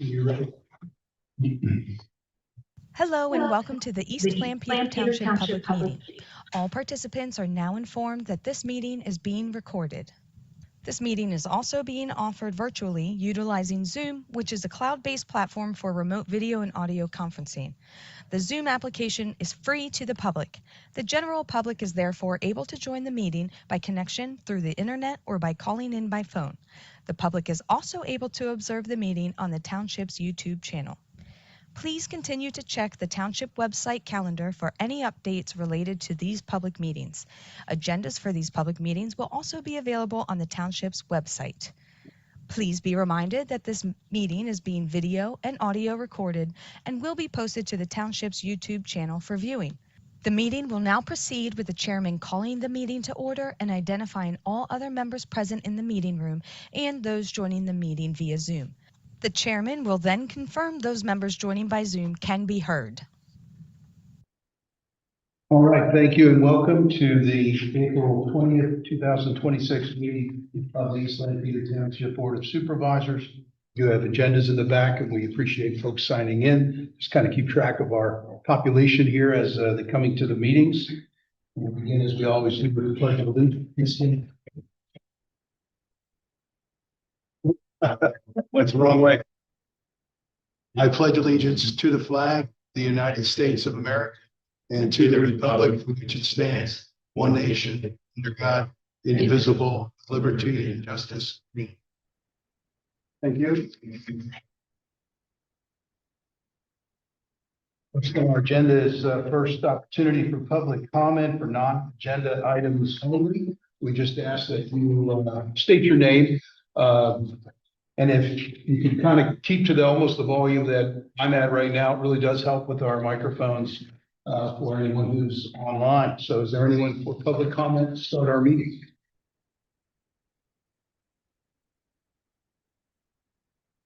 You ready? Hello and welcome to the East Lampeter Township Public Meeting. All participants are now informed that this meeting is being recorded. This meeting is also being offered virtually utilizing Zoom, which is a cloud-based platform for remote video and audio conferencing. The Zoom application is free to the public. The general public is therefore able to join the meeting by connection through the internet or by calling in by phone. The public is also able to observe the meeting on the Township's YouTube channel. Please continue to check the Township website calendar for any updates related to these public meetings. Agendas for these public meetings will also be available on the Township's website. Please be reminded that this meeting is being video and audio recorded and will be posted to the Township's YouTube channel for viewing. The meeting will now proceed with the chairman calling the meeting to order and identifying all other members present in the meeting room and those joining the meeting via Zoom. The chairman will then confirm those members joining by Zoom can be heard. All right, thank you and welcome to the April 20th, 2026 meeting of the East Lampeter Township Board of Supervisors. You have agendas in the back and we appreciate folks signing in. Just kind of keep track of our population here as they're coming to the meetings. We'll begin as we always do with the pledge of allegiance. What's the wrong way? I pledge allegiance to the flag, of the United States of America, and to the republic for which it stands, one nation, under God, indivisible, liberty and justice. Thank you. What's on our agenda is first opportunity for public comment for non-agenda items only. We just ask that you state your name. And if you can kind of keep to almost the volume that I'm at right now, it really does help with our microphones for anyone who's online. So is there anyone for public comment to start our meeting?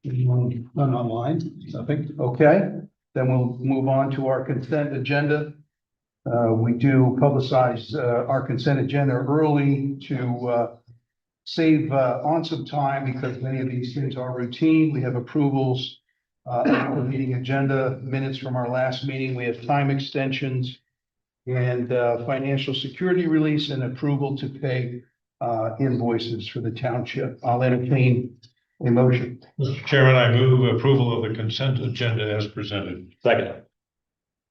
Anyone none online? Nothing? Okay, then we'll move on to our consent agenda. We do publicize our consent agenda early to save on some time because many of these things are routine. We have approvals of the meeting agenda, minutes from our last meeting. We have time extensions and financial security release and approval to pay invoices for the township. I'll entertain a motion. Mr. Chairman, I move approval of the consent agenda as presented. Second.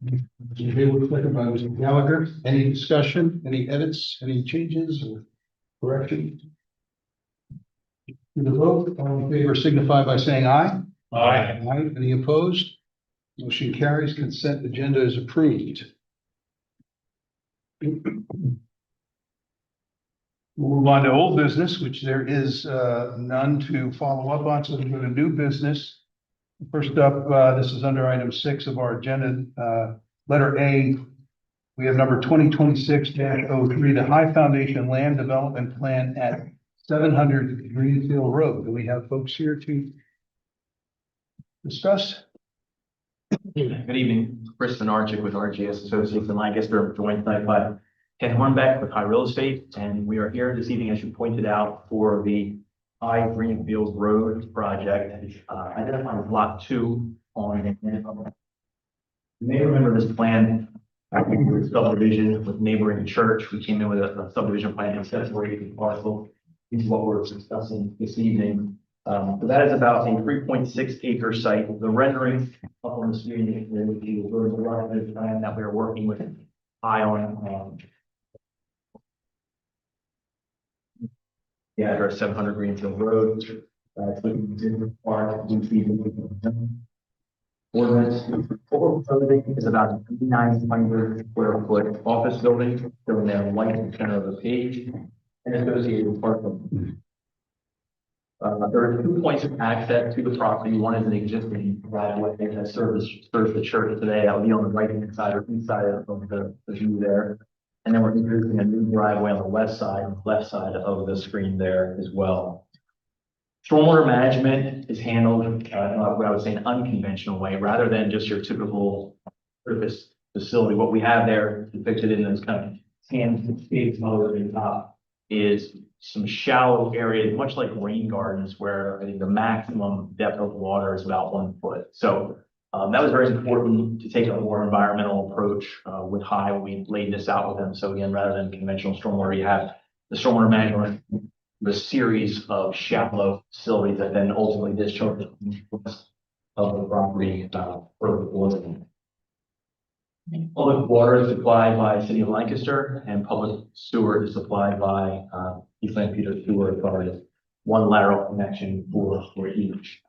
Second by Mr. Gallagher. Any discussion, any edits, any changes or corrections? To the vote, all in favor signify by saying aye. Aye. Aye. Any opposed? Motion carries. Consent agenda is approved. We'll move on to old business, which there is none to follow up on. So we go to new business. First up, this is under item 6 of our agenda. Letter A, we have number 2026-03, the High Foundation Land Development Plan at 700 Greenfield Road. Do we have folks here to discuss? Good evening, Chris Vanarchik with RGS Associates in Lancaster. I'm joined tonight by Ken Hornbeck with High Real Estate, and we are here this evening, as you pointed out, for the High Greenfield Road project, identified as Lot 2 on. You may remember this plan. Subdivision with neighboring church. We came in with a subdivision plan and separated parcel. Is what we're discussing this evening. So that is about a 3.6 acre site. The rendering up on the screen with the plan that we're working with High on. The address 700 Greenfield Road. Ordinance. What we're proposing is about a 900 square foot office building, shown there in white in the center of the page, and associated parking. There are 2 points of access to the property. One is an existing driveway that serves the church today. That would be on the right hand side or east side of the view there. And then we're introducing a new driveway on the left side of the screen there as well. Stormwater management is handled what I would say an unconventional way, rather than just your typical surface facility. What we have there depicted in those kind of hand shaped mode at the top is some shallow areas, much like rain gardens, where I think the maximum depth of water is about 1 foot. So that was very important to take a more environmental approach with High. We laid this out with them. So again, rather than conventional stormwater, you have the stormwater management, the series of shallow facilities that then ultimately discharge of the property for the water. Public water is supplied by City of Lancaster, and public sewer is supplied by East St. Peter Sewer Authority. One lateral connection for each.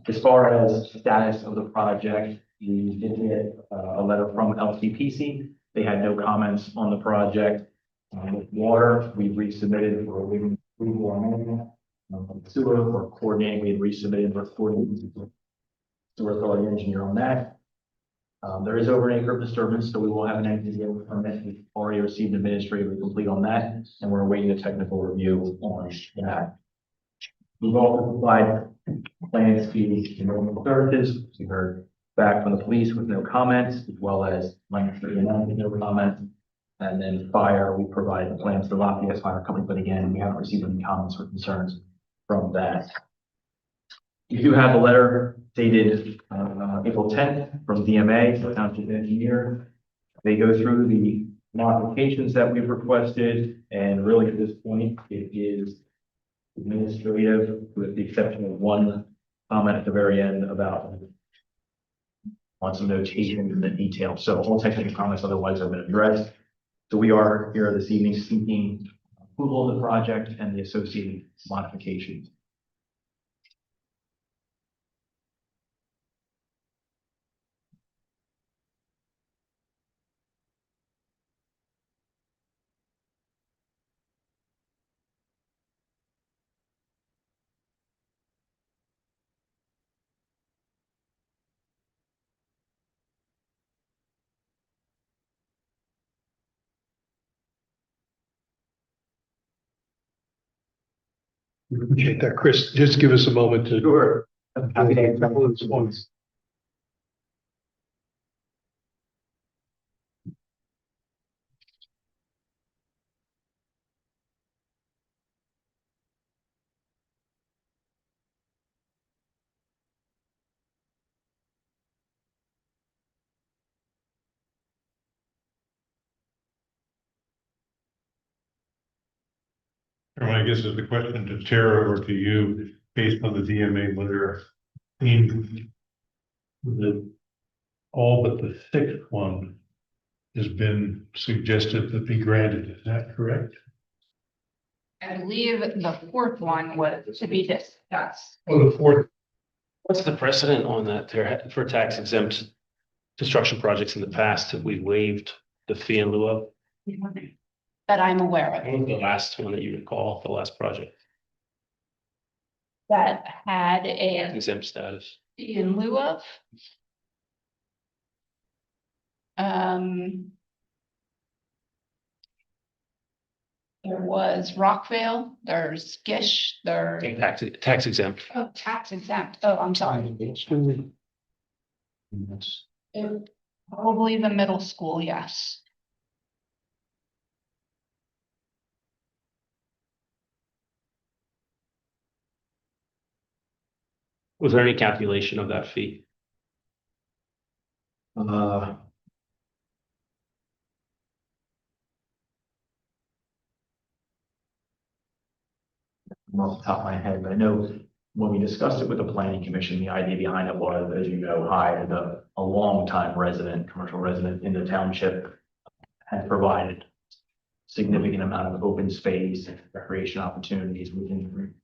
As far as status of the project, we did get a letter from LCPC. They had no comments on the project. With water, we resubmitted for approval on that. Sewer for coordinating, we had resubmitted for coordinating sewer authority engineer on that. There is over an acre of disturbance, so we will have an engineer permit. We've already received administratively complete on that, and we're awaiting a technical review on that. We've also supplied plans to environmental services. We heard back from the police with no comments, as well as Lancaster EMS with no comments. And then fire, we provided the plans to Lafayette Fire Company, but again, we haven't received any comments or concerns from that. You do have a letter dated April 10th from DMA, the Township Engineer. They go through the modifications that we've requested, and really at this point, it is administrative, with the exception of one comment at the very end about on some notation in the detail. So all technical comments otherwise have been addressed. So we are here this evening seeking approval of the project and the associated modifications. We appreciate that, Chris. Just give us a moment to. Sure. Happy to A answer couple of those points. I guess is the question to Tara or to you, based on the DMA letter. In the, all but the sixth one has been suggested to be granted. Is that correct? I believe the fourth one was to be discussed. Oh, the fourth. What's the precedent on that there for tax exempt construction projects in the past? Have we waived the fee in lieu of? That I'm aware What of, was the last one that you recall, the last project? that had a Exempt status. in lieu of. There was Rockville, there's Gish, there's Tax exempt. oh, tax exempt. Oh, I'm sorry. Probably the middle school, yes. Was there any calculation of that fee? Off the top of my head, but I know when we discussed it with the planning commission, the idea behind it was, as you know, Hyde, a long-time resident, commercial resident in the township, has provided significant amount of open space and recreation opportunities within.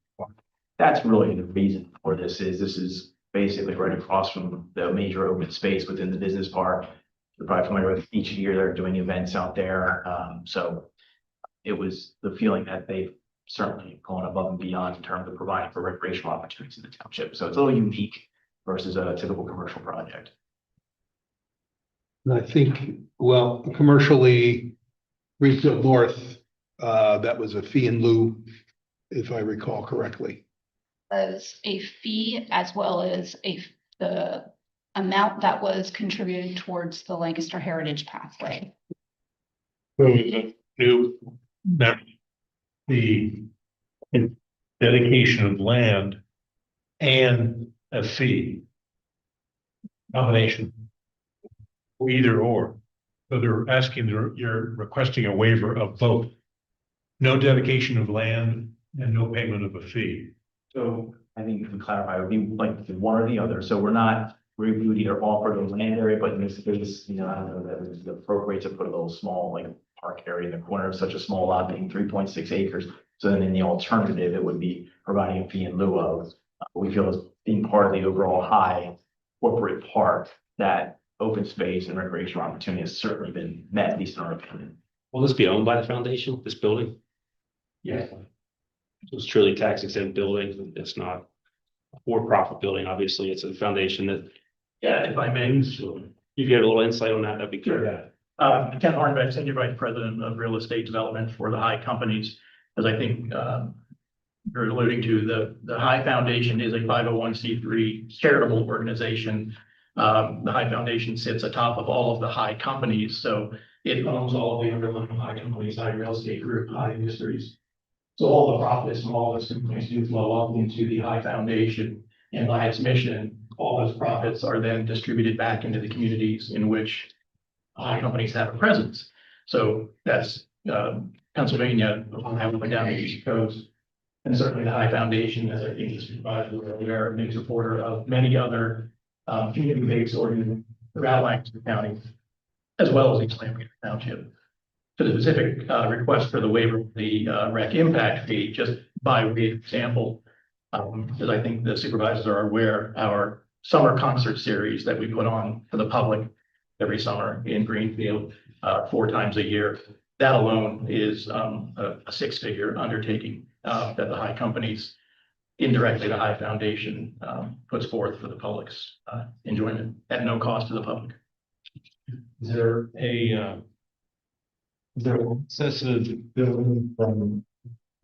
That's really the reason for this is basically right across from the major open space within the business park. You're probably familiar with each year they're doing events out there. So it was the feeling that they've certainly gone above and beyond in terms of providing for recreational opportunities in the township. So it's a little unique versus a typical commercial project. And I think, well, commercially, Greenfield North, that was a fee in lieu, if I recall correctly. Was a fee as well as the amount that was contributed towards the Lancaster Heritage Pathway. New, the dedication of land and a fee. Combination. Or either or. So they're asking, you're requesting a waiver of both. No dedication of land and no payment of a fee. So I think to clarify, it would be like one or the other. So we would either offer the land area, but in this case, I don't know, that it was appropriate to put a little small, like park area in the corner of such a small lot being 3.6 acres. So then in the alternative, it would be providing a fee in lieu of, we feel as being part of the overall high corporate park, that open space and recreational opportunity has certainly been met, at least in our opinion. Will this be owned by the foundation, this building? Yeah. So it's truly tax exempt building. It's not a for-profit building. Obviously, it's a foundation that. Yeah, if I may. So you get a little insight on that, that'd be good. Ken Hornbeck, Senior Vice President of Real Estate Development for the High Companies. As I think you're alluding to, the High Foundation is a 501c3 charitable organization. The High Foundation sits atop of all of the High Companies, so it owns all of the underlying High Companies, High Real Estate Group, High Industries. So all the profits from all those companies do flow up into the High Foundation, and by its mission, all those profits are then distributed back into the communities in which High Companies have a presence. So that's Pennsylvania, Ohio, and down the East Coast. And certainly the High Foundation, as I think the supervisors are aware, a big supporter of many other community-based organizations throughout Lancaster County, as well as East Lampeter Township. To the specific request for the waiver of the rec impact fee, just by way of example, as I think the supervisors are aware, our summer concert series that we put on for the public every summer in Greenfield 4 times a year, that alone is a 6-figure undertaking that the High Companies, indirectly the High Foundation, puts forth for the public's enjoyment at no cost to the public. Is there access to the building from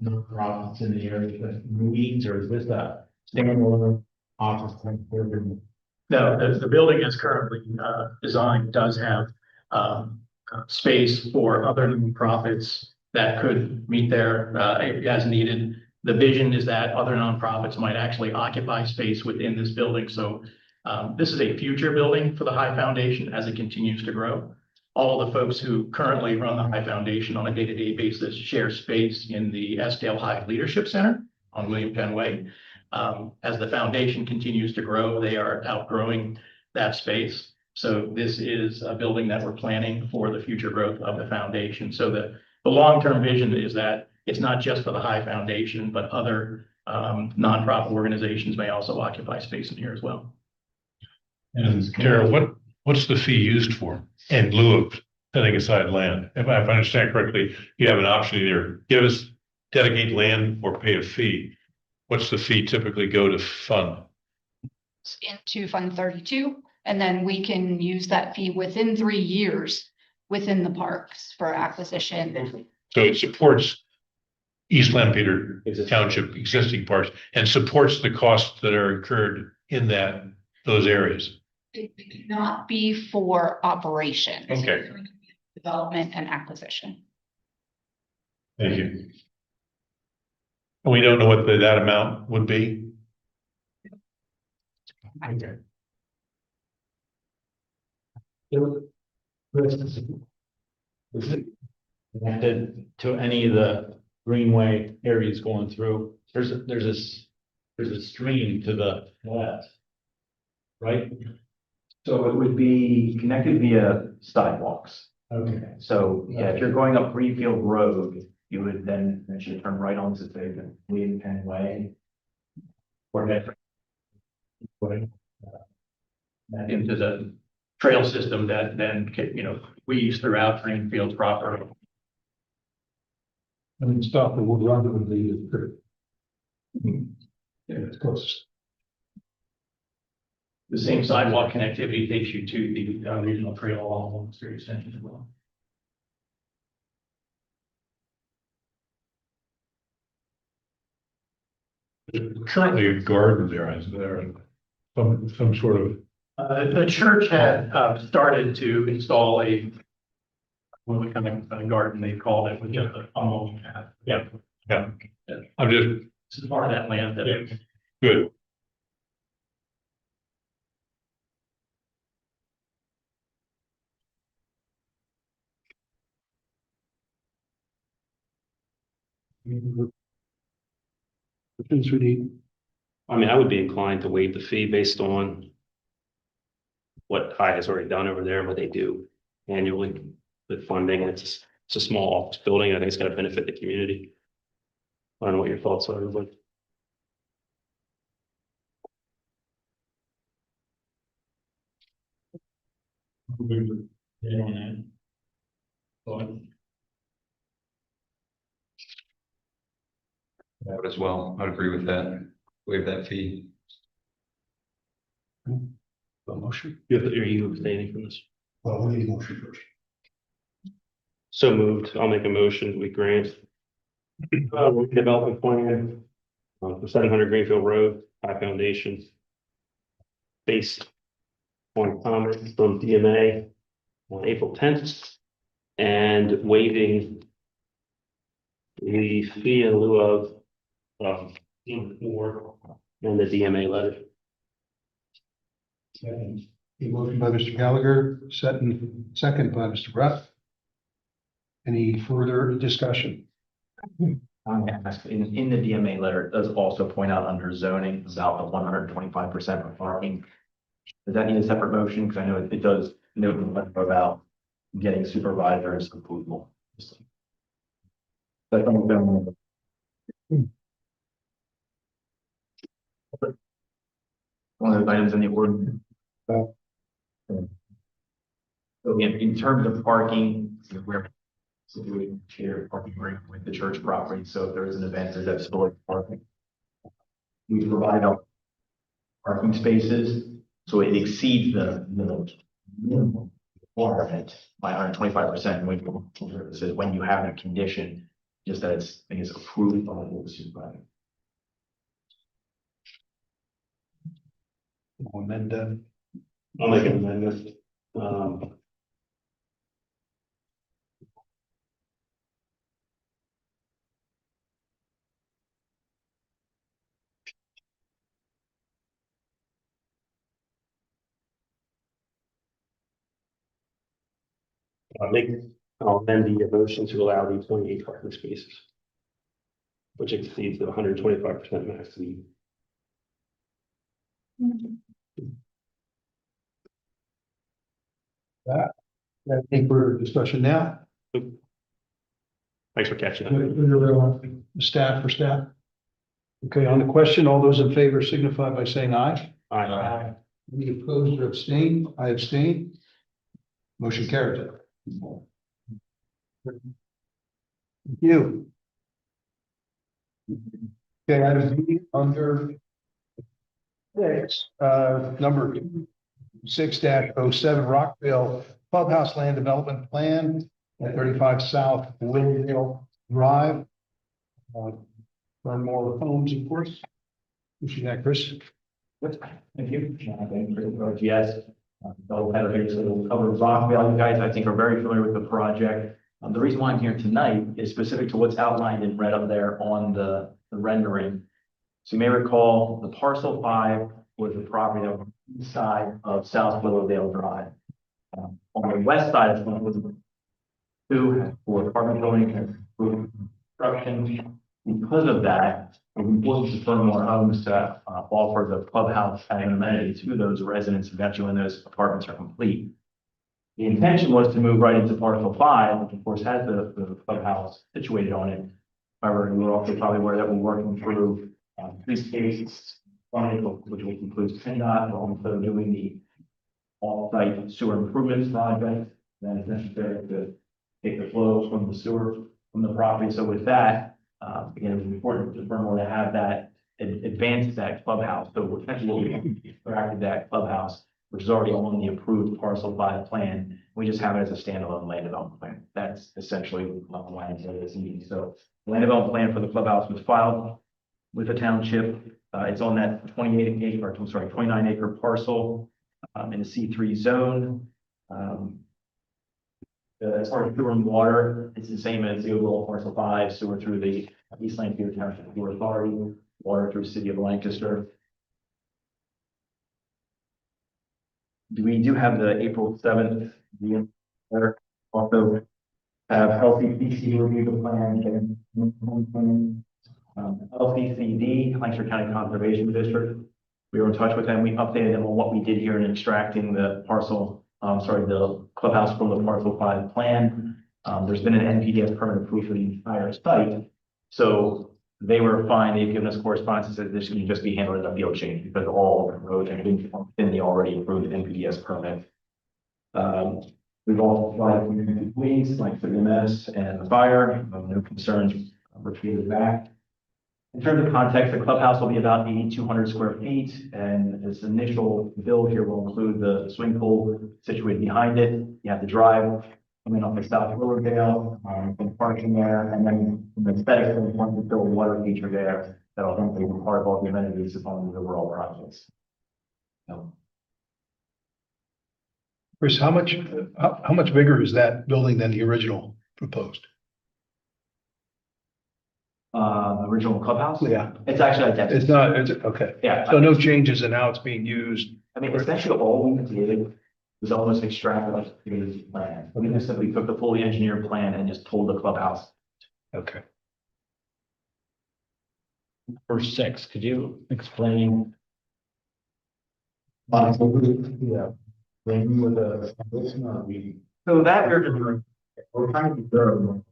nonprofits in the area that meetings, or is this a standalone office? No, the building is currently designed, does have space for other nonprofits that could meet there as needed. The vision is that other nonprofits might actually occupy space within this building. So this is a future building for the High Foundation as it continues to grow. All of the folks who currently run the High Foundation on a day-to-day basis share space in the Eskdale High Leadership Center on William Penn Way. As the foundation continues to grow, they are outgrowing that space. So this is a building that we're planning for the future growth of the foundation. So the long-term vision is that it's not just for the High Foundation, but other nonprofit organizations may also occupy space in here as well. And Tara, what's the fee used for in lieu of setting aside land? If I understand correctly, you have an option either give us dedicate land or pay a fee. What's the fee typically go to fund? Into Fund 32, and then we can use that fee within 3 years within the parks for acquisition. So it supports East Lampeter Township existing parks and supports the costs that are incurred in those areas. It could not be for operation. Okay. Development and acquisition. Thank you. And we don't know what that amount would be? Okay. Is it connected to any of the greenway areas going through? There's a stream to the west, right? So it would be connected via sidewalks. Okay. So yeah, if you're going up Greenfield Road, you would then eventually turn right onto the William Penn Way. Or head Into the trail system that then, weaves throughout Greenfield proper. And stop the wood run would be yeah, it's close. The same sidewalk connectivity takes you to the regional trail along the street extension as well. There's currently a garden there, is there? Some sort of. The church had started to install what kind of garden they called it, with just a mowing path. Yeah. Yeah, I'm just, This is part of that land that. yeah, good. Questions we need? I mean, I would be inclined to waive the fee based on what High has already done over there, and what they do annually with funding. It's a small office building. I think it's going to benefit the community. I don't know what your thoughts are, but Yeah, on that. So, I would as well. I'd agree with that. Waive that fee. A motion? are you abstaining from this? Well, we need a motion first. So moved. I'll make a motion. We grant development plan for 700 Greenfield Road, High Foundation, based on comments from DMA on April 10th, and waiving the fee in lieu of D4 and the DMA letter. A motion by Mr. Gallagher, second by Mr. Brett. Any further discussion? In the DMA letter, it does also point out under zoning about the 125% for parking. Does that need a separate motion? Because I know it does note in the letter about getting supervisors approval. But one of the items in the ordinance. So in terms of parking, we're situated here parking right with the church property. So if there is an event, there's that storage parking. We provide our parking spaces, so it exceeds the minimum requirement by 125%. When you have a condition, just that it's, I guess, approved by the supervisor. And then, I'll make an amendment. I'll amend the motion to allow the 28 parking spaces, which exceeds the 125% max need. any further discussion now? Thanks for catching that. Staff for staff? Okay, on the question, all those in favor signify by saying aye. Aye. Any opposed or abstain? I abstain. Motion carries. Thank you. Okay, item B under number 6-07 Rockville Clubhouse Land Development Plan at 35 South Williamdale Drive. Fernmore Homes, of course. Wishing that, Chris. Thank you. Yes. Double header here, so we'll cover Rockville. You guys, I think, are very familiar with the project. The reason why I'm here tonight is specific to what's outlined in red up there on the rendering. So you may recall the parcel 5 was the property on the east side of South Willowdale Drive. On the west side of it was 2 for apartment building and construction. Because of that, we worked with Fernmore Homes to offer the clubhouse as an amenity to those residents eventually when those apartments are complete. The intention was to move right into parcel 5, which of course has the clubhouse situated on it. However, you're also probably aware that we're working through these cases, which includes PennDOT, we're also doing the off-site sewer improvements project that is necessary to take the flows from the sewer from the property. So with that, again, it's important to Fernmore to have that advance that clubhouse. So essentially, we corrected that clubhouse, which is already on the approved parcel 5 plan. We just have it as a standalone land development plan. That's essentially what the land is meeting. So the land development plan for the clubhouse was filed with the township. It's on that 29 acre parcel in the C3 zone. As far as sewer and water, it's the same as the overall parcel 5, sewer through the East Lancaster Township Sewer Authority, water through City of Lancaster. We do have the April 7th, meeting there. Also have LCCD review the plan. LCCD, Lancaster County Conservation District. We were in touch with them. We updated them on what we did here in extracting the parcel, the clubhouse from the parcel 5 plan. There's been an NPDS permit approved for the entire site. So they were fine. They've given us correspondence that says this can just be handled as a field change because all the roads have been within the already approved NPDS permit. We've all provided community police, like the EMS and the fire, no concerns repeated back. In terms of context, the clubhouse will be about 8,200 square feet, and this initial build here will include the swimming pool situated behind it. You have the drive coming off the South Riverdale, and parking there, and then from the aesthetic standpoint, we build a water feature there that'll hopefully be part of all the amenities on the overall projects. So, Chris, how much bigger is that building than the original proposed? the original clubhouse? Yeah. It's actually identical. It's not, it's, okay. Yeah. So no changes in how it's being used. I mean, essentially all we did was almost extrapolate the plan. We just simply took the fully engineered plan and just pulled the clubhouse. Okay. Verse 6, could you explain? Yeah. So that we're trying to preserve,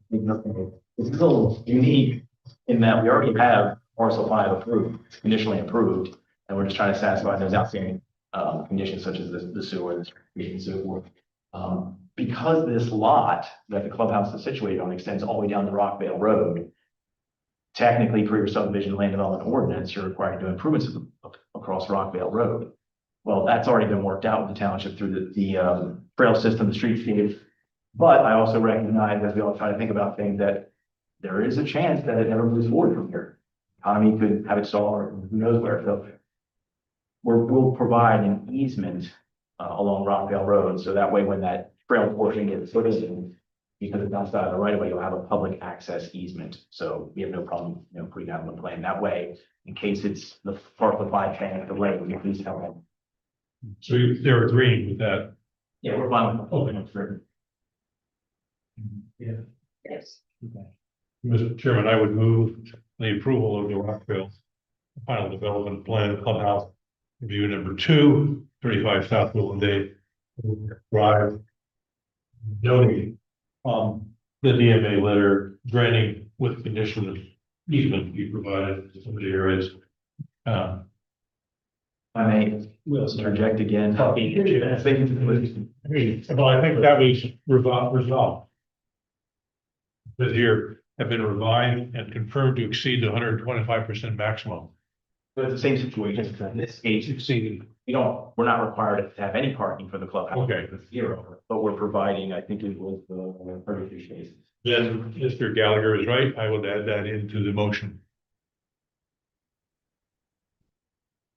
it's still unique in that we already have parcel 5 approved, conditionally approved, and we're just trying to satisfy those outstanding conditions such as the sewer, the street and so forth. Because this lot that the clubhouse is situated on extends all the way down to Rockvale Road, technically per your subdivision land development ordinance, you're required to do improvements across Rockvale Road. Well, that's already been worked out with the township through the trail system, the streetscape. But I also recognize, as we all try to think about things, that there is a chance that it never moves forward from here. Economy could have it stalled, or who knows where. So we'll provide an easement along Rockvale Road, so that way when that trail portion gets put in, because it's outside of the right of way, you'll have a public access easement. So we have no problem, putting that on the plan. That way, in case it's the part of the 5 plan delay, we can at least tell them. So they're agreeing with that. Yeah, we're fine with the public. Yeah. Yes. Mr. Chairman, I would move the approval of the Rockville final development plan clubhouse review number 2, 35 South Woodland Day Drive. Noting the DMA letter granting with condition of easement be provided to some of the areas. I may interject again. Well, I think that was resolved. But here have been revised and confirmed to exceed the 125% maximum. But it's the same situation, in this case, Exceeding. we're not required to have any parking for the clubhouse. Okay. It's 0, but we're providing, I think it was 33 spaces. Then Mr. Gallagher is right. I will add that into the motion.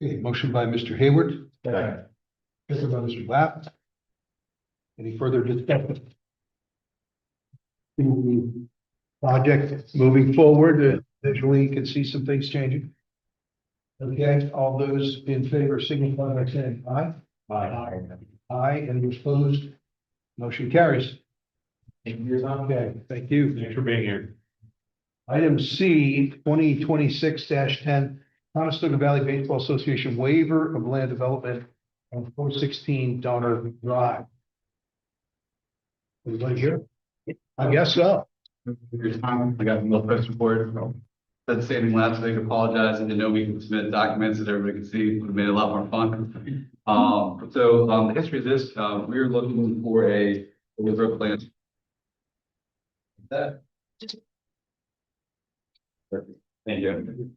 Okay, motion by Mr. Hayward. Okay. Second by Mr. Lapp. Any further discussion? The project moving forward, visually you can see some things changing. Okay, all those in favor signify by saying aye. Aye. Aye, any opposed? Motion carries. Thank you for your time. Okay, thank you. Thanks for being here. Item C, 2026-10, Conestoga Valley Baseball Association waiver of land development on 416 Donner Drive. Everybody here? I guess so. Your time, I got the press report. That's saving last week. Apologize. I didn't know we could submit documents that everybody could see. Would have made it a lot more fun. The history of this, we're looking for a waiver plan. That. Thank you.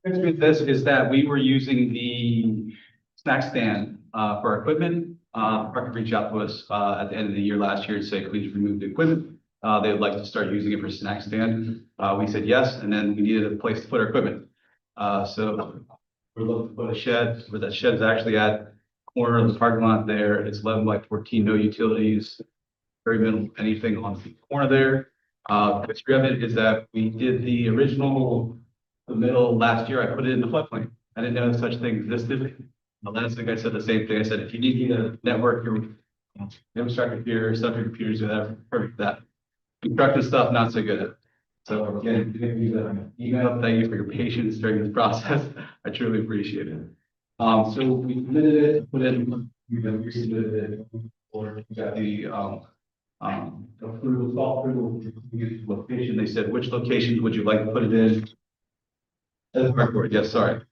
History of this is that we were using the snack stand for our equipment. Parker reached out to us at the end of the year last year to say, please remove the equipment. They would like to start using it for snack stand. We said yes, and then we needed a place to put our equipment. So we're looking to put a shed, where that shed is actually at corner of the parking lot there. It's 11 by 14, no utilities. very minimal, anything on the corner there. The history of it is that we did the original, the middle last year, I put it in the floodplain. I didn't know such thing existed. The last thing I said the same thing. I said, if you need to network your infrastructure computer, stuff your computers, whatever, perfect that. Construction stuff, not so good. So again, email, thank you for your patience during this process. I truly appreciate it. So we submitted it, put in, we submitted it, or we got the approval, thought approval, location. They said, which location would you like to put it in? As hardcore, yes, sorry.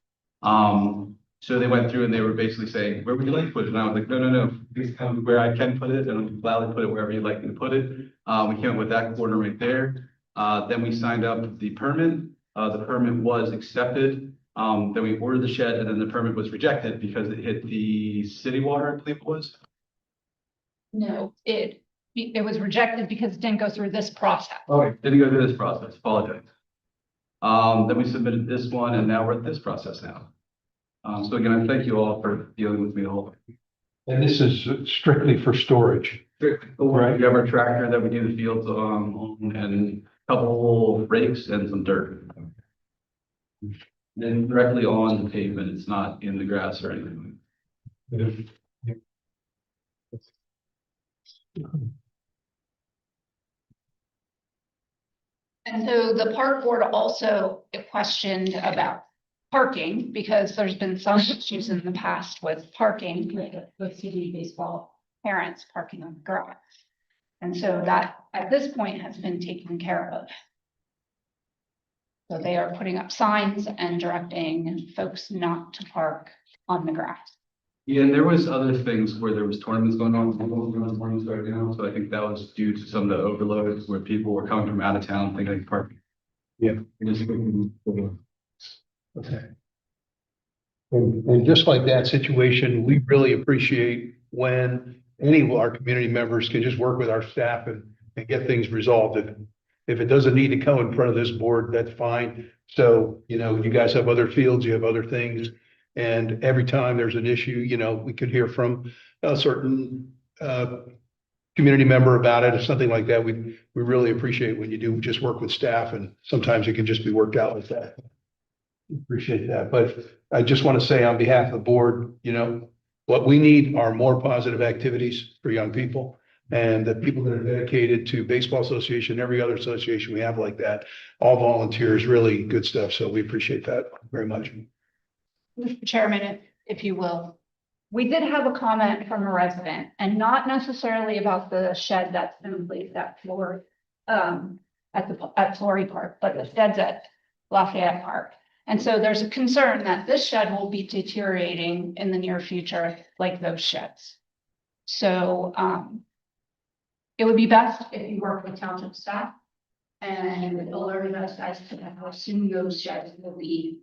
So they went through and they were basically saying, where would you like to put it? And I was like, no, please tell me where I can put it, and I'll gladly put it wherever you'd like me to put it. We came up with that corner right there. Then we signed up the permit. The permit was accepted. Then we ordered the shed, and then the permit was rejected because it hit the city water, I believe it was. No, it was rejected because it didn't go through this process. Okay, didn't go through this process, apologize. Then we submitted this one, and now we're at this process now. So again, I thank you all for dealing with me the whole way. And this is strictly for storage. Right. We have our tractor that we do the fields on, and a couple rakes and some dirt. Then directly on the pavement, it's not in the grass or anything. And so the park board also questioned about parking, because there's been some issues in the past with parking, with CD baseball parents parking on the grass. And so that, at this point, has been taken care of. So they are putting up signs and directing folks not to park on the grass. Yeah, and there was other things where there was tournaments going on, tournaments right now, so I think that was due to some of the overloads where people were coming from out of town thinking they could park. Yeah. Okay. And just like that situation, we really appreciate when any of our community members can just work with our staff and get things resolved. If it doesn't need to come in front of this board, that's fine. So, you know, you guys have other fields, you have other things. And every time there's an issue, you know, we could hear from a certain community member about it or something like that. We really appreciate when you do just work with staff, and sometimes it can just be worked out with that. Appreciate that. But I just want to say on behalf of the board, you know, what we need are more positive activities for young people, and the people that are dedicated to baseball association, every other association we have like that, all volunteers, really good stuff. So we appreciate that very much. Mr. Chairman, if you will, we did have a comment from a resident, and not necessarily about the shed that's been placed at Flory, at Flory Park, but the sheds at Lafayette Park. And so there's a concern that this shed will be deteriorating in the near future, like those sheds. So it would be best if you work with township staff and alert us as to how soon those sheds will be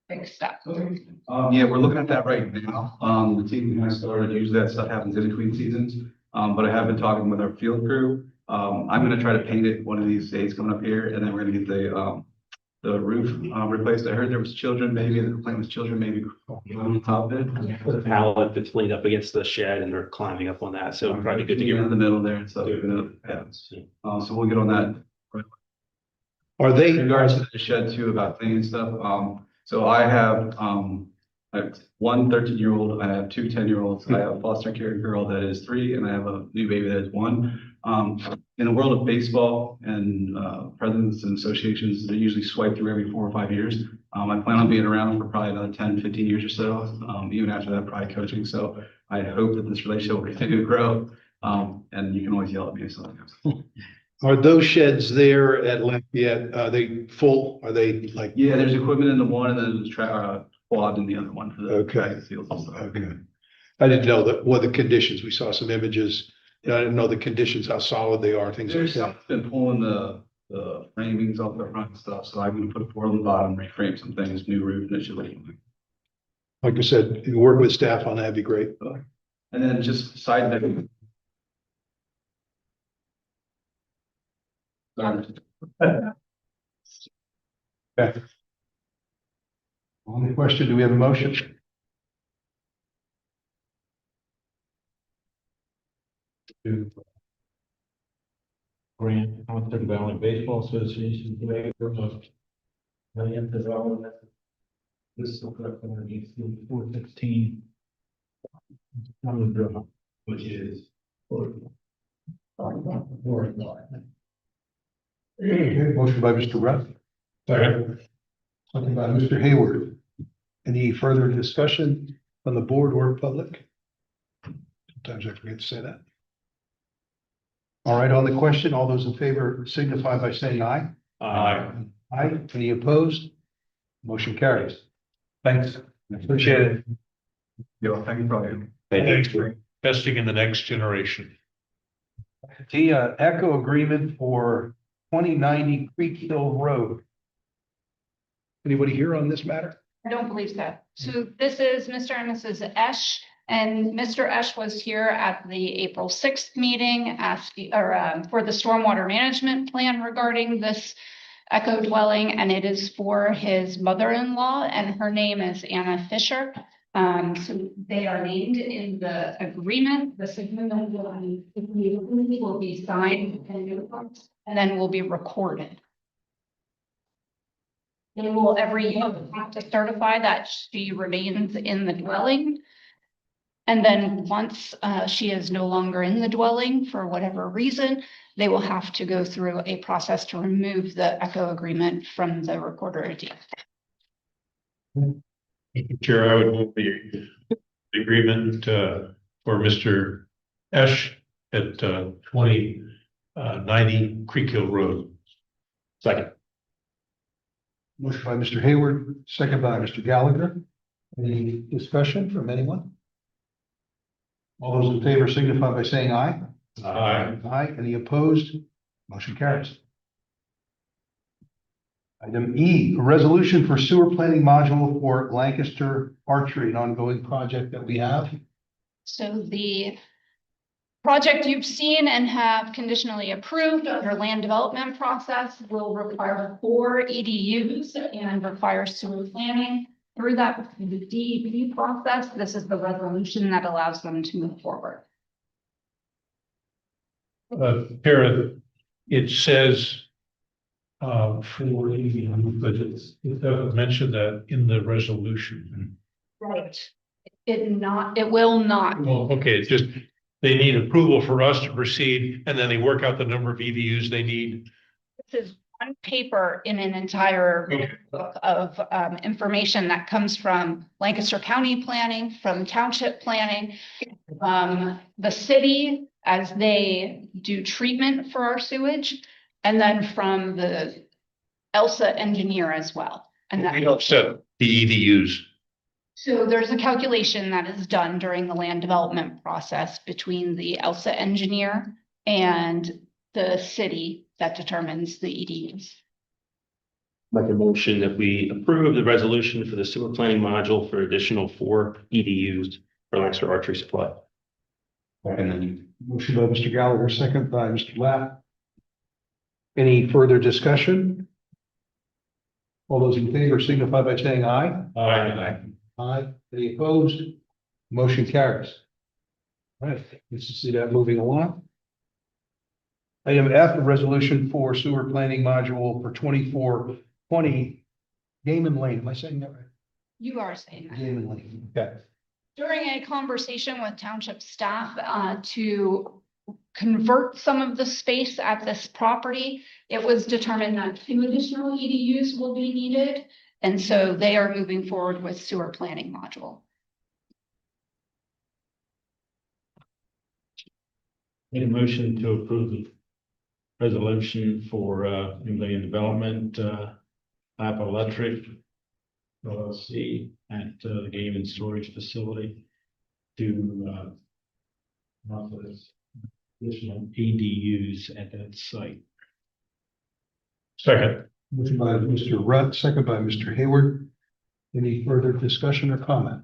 fixed up. Yeah, we're looking at that right now. The team has started, usually that stuff happens in between seasons. But I have been talking with our field crew. I'm gonna try to paint it one of these days coming up here, and then we're gonna get the roof replaced. I heard there was children, maybe the complaint was children, maybe on top of it. The pallet that's leaned up against the shed and they're climbing up on that, so probably good to get get. in the middle there and stuff. Yeah. So we'll get on that. Are they? In regards to the shed too, about cleaning stuff, so I have one 13-year-old, I have two 10-year-olds, I have a foster care girl that is 3, and I have a new baby that is 1. In the world of baseball and presidents and associations, they usually swipe through every 4 or 5 years. I plan on being around for probably another 10, 15 years or so, even after that, probably coaching. So I hope that this relationship will continue to grow. And you can always yell at me if something comes. Are those sheds there at Lafayette, are they full? Are they like? Yeah, there's equipment in the one, and then there's quad in the other one for the Okay. fields and stuff. Okay. I didn't know what the conditions. We saw some images. I didn't know the conditions, how solid they are, things like There's that. been pulling the framings off the front and stuff, so I'm gonna put 4 on the bottom, reframe some things, new roof, and it should look. Like I said, if you work with staff on that, would be great. And then just side note. Okay. Only question, do we have a motion? grant, Hunter Valley Baseball Association, waiver of land development. This is correct, 415. Which is. Okay, motion by Mr. Ruff, Second. second by Mr. Hayward. Any further discussion from the board or public? Sometimes I forget to say that. All right, on the question, all those in favor signify by saying aye. Aye. Aye. Any opposed? Motion carries. Thanks. Appreciate it. Thank you for all Thanks for investing in the next generation. The Echo agreement for 2090 Creek Hill Road. Anybody here on this matter? I don't believe so. So this is Mr. and Mrs. Esch, and Mr. Esch was here at the April 6th meeting asking, for the stormwater management plan regarding this Echo dwelling, and it is for his mother-in-law, and her name is Anna Fisher. So they are named in the agreement. The agreement will be signed and then will be recorded. They will every year have to certify that she remains in the dwelling. And then once she is no longer in the dwelling for whatever reason, they will have to go through a process to remove the Echo agreement from the recorder of deeds. Mr. Chair, I would move the agreement for Mr. Esch at 2090 Creek Hill Road. Second. Motion by Mr. Hayward, second by Mr. Gallagher. Any discussion from anyone? All those in favor signify by saying aye. Aye. Aye. Any opposed? Motion carries. Item E, a resolution for sewer planning module for Lancaster Archery, an ongoing project that we have. So the project you've seen and have conditionally approved under land development process will require 4 EDUs and require sewer planning. Through that DEP process, this is the resolution that allows them to move forward. Tara, it says for AV, but it doesn't mention that in the resolution. Right. It will not. Well, okay, it's just, they need approval for us to proceed, and then they work out the number of EVUs they need. This is one paper in an entire Okay. book of information that comes from Lancaster County Planning, from Township Planning, the city as they do treatment for our sewage, and then from the ELSA engineer as well. And that, We don't set the EDUs. so there's a calculation that is done during the land development process between the ELSA engineer and the city that determines the EDUs. Make a motion that we approve the resolution for the sewer planning module for additional 4 EDUs for Lancaster Archery Supply. Motion by Mr. Gallagher, second by Mr. Lapp. Any further discussion? All those in favor signify by saying aye. Aye. Aye. Any opposed? Motion carries. All right, let's see that moving along. Item F, a resolution for sewer planning module for 2420 Damon Lane. Am I saying that right? You are saying that. Damon Lane. Okay. During a conversation with township staff to convert some of the space at this property, it was determined that 2 additional EDUs will be needed. And so they are moving forward with sewer planning module. Need a motion to approve the resolution for new land development, Apple Electric LLC at the game and storage facility to office additional ADUs at that site. Second. Motion by Mr. Rutt, second by Mr. Hayward. Any further discussion or comment?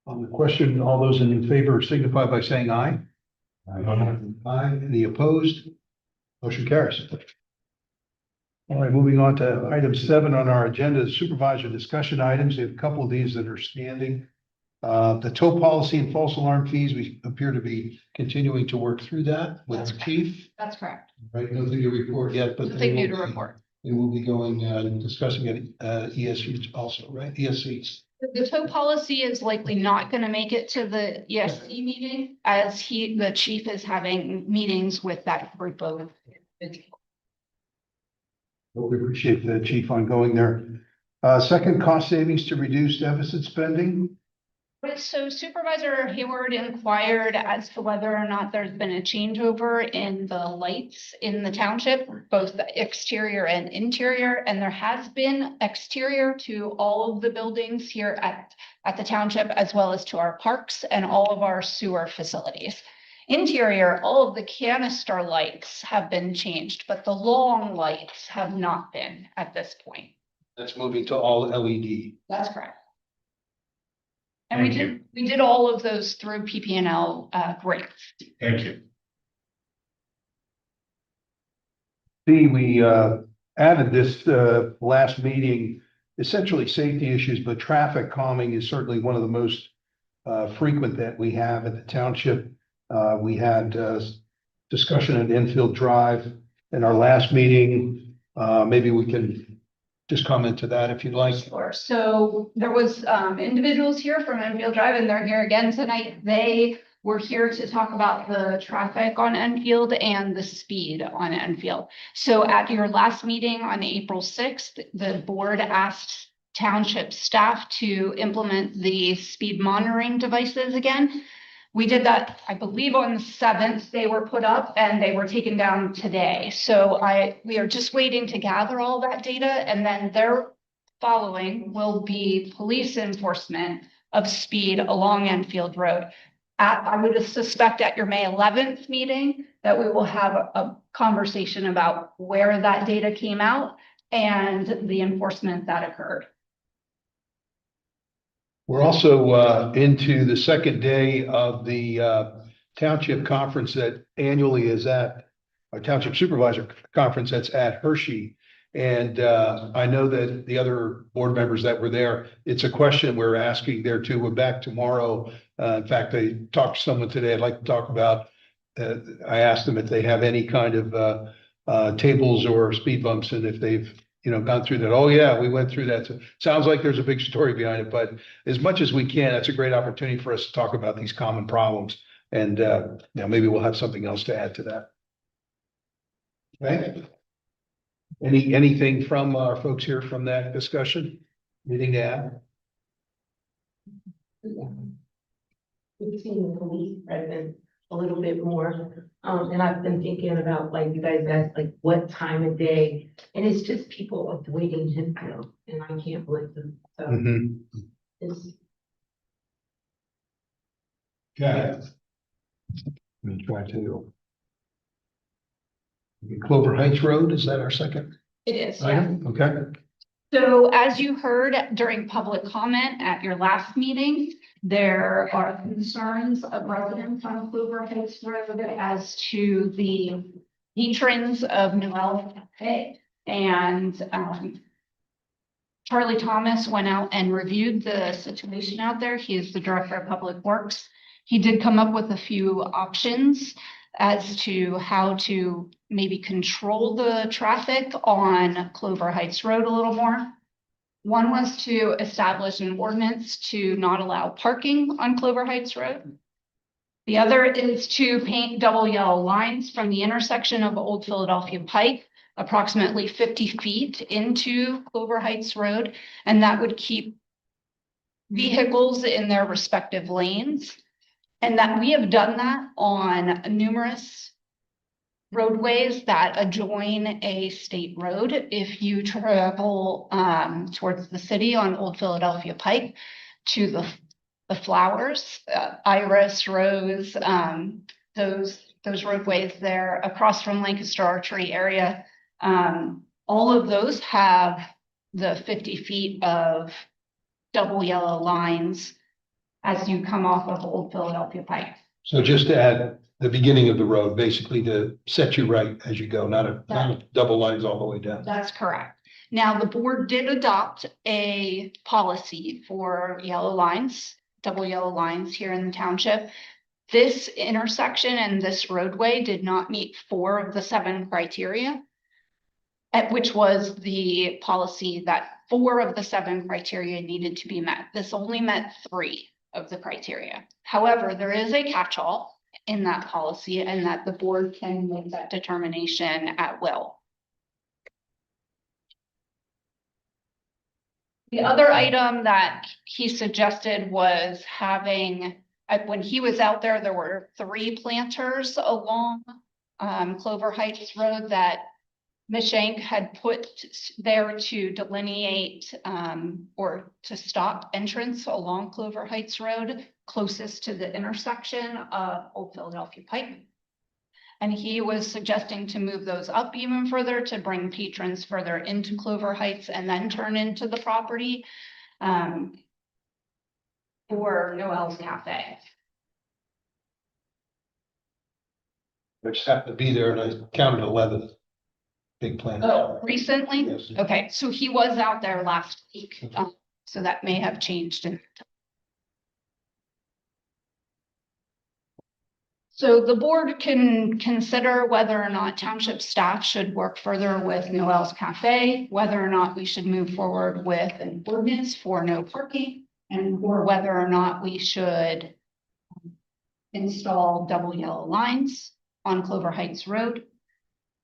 On the question, all those in favor signify by saying aye. Aye. Any opposed? Motion carries. All right, moving on to item 7 on our agenda, supervisor discussion items. We have a couple of these that are standing. The tow policy and false alarm fees, we appear to be continuing to work through that with the chief. That's correct. Right, nothing to report yet, but. Nothing new to report. And we'll be going, discussing it, ESU also, right? ESCs. The tow policy is likely not gonna make it to the ESC meeting, as the chief is having meetings with that group of. Well, we appreciate the chief on going there. Second, cost savings to reduce deficit spending. Right, so Supervisor Hayward inquired as to whether or not there's been a changeover in the lights in the township, both the exterior and interior, and there has been exterior to all of the buildings here at the township, as well as to our parks and all of our sewer facilities. Interior, all of the canister lights have been changed, but the long lights have not been at this point. That's moving to all LED. That's correct. And Thank we did all of those through PP&L grants. Thank you. We added this last meeting, essentially safety issues, but traffic calming is certainly one of the most frequent that we have at the township. We had discussion at Enfield Drive in our last meeting. Maybe we can just comment to that if you'd like. Sure. So there was individuals here from Enfield Drive, and they're here again tonight. They were here to talk about the traffic on Enfield and the speed on Enfield. So at your last meeting on April 6th, the board asked township staff to implement the speed monitoring devices again. We did that, I believe, on the 7th. They were put up and they were taken down today. So we are just waiting to gather all that data, and then their following will be police enforcement of speed along Enfield Road. I would suspect at your May 11th meeting that we will have a conversation about where that data came out and the enforcement that occurred. We're also into the second day of the township conference that annually is at our township supervisor conference that's at Hershey. And I know that the other board members that were there, it's a question we're asking there too. We're back tomorrow. In fact, I talked to someone today I'd like to talk about. I asked them if they have any kind of tables or speed bumps, and if they've gone through that. Oh yeah, we went through that. So sounds like there's a big story behind it, but as much as we can, that's a great opportunity for us to talk about these common problems. And maybe we'll have something else to add to that. Okay. Anything from our folks here from that discussion? Anything to add? We've seen the police presence a little bit more. And I've been thinking about, like, you guys asked, like, what time of day, and it's just people avoiding Hemphill, and I can't blame them. So it's. Okay. Let me try to. Clover Heights Road, is that our second It is. item? Okay. So as you heard during public comment at your last meeting, there are concerns of residents on Clover Heights Road as to the patrons of Noel Cafe. And Charlie Thomas went out and reviewed the situation out there. He is the director of public works. He did come up with a few options as to how to maybe control the traffic on Clover Heights Road a little more. One was to establish an ordinance to not allow parking on Clover Heights Road. The other is to paint double yellow lines from the intersection of Old Philadelphia Pike, approximately 50 feet into Clover Heights Road, and that would keep vehicles in their respective lanes. And that we have done that on numerous roadways that adjoin a state road. If you travel towards the city on Old Philadelphia Pike to the flowers, iris, rose, those roadways there across from Lancaster Archery area, all of those have the 50 feet of double yellow lines as you come off of Old Philadelphia Pike. So just to add the beginning of the road, basically to set you right as you go, not a double lines all the way down. That's correct. Now, the board did adopt a policy for yellow lines. double yellow lines here in the township. This intersection and this roadway did not meet 4 of the 7 criteria, which was the policy that 4 of the 7 criteria needed to be met. This only met 3 of the criteria. However, there is a catch-all in that policy, and that the board can make that determination at will. The other item that he suggested was having, when he was out there, there were 3 planters along Clover Heights Road that Ms. Shank had put there to delineate or to stop entrance along Clover Heights Road closest to the intersection of Old Philadelphia Pike. And he was suggesting to move those up even further to bring patrons further into Clover Heights and then turn into the property for Noel's Cafe. I just happened to be there and I counted 11 big plants. Oh, recently? Yes. Okay, so he was out there last week, so that may have changed. So the board can consider whether or not township staff should work further with Noel's Cafe, whether or not we should move forward with an ordinance for no parking, and or whether or not we should install double yellow lines on Clover Heights Road,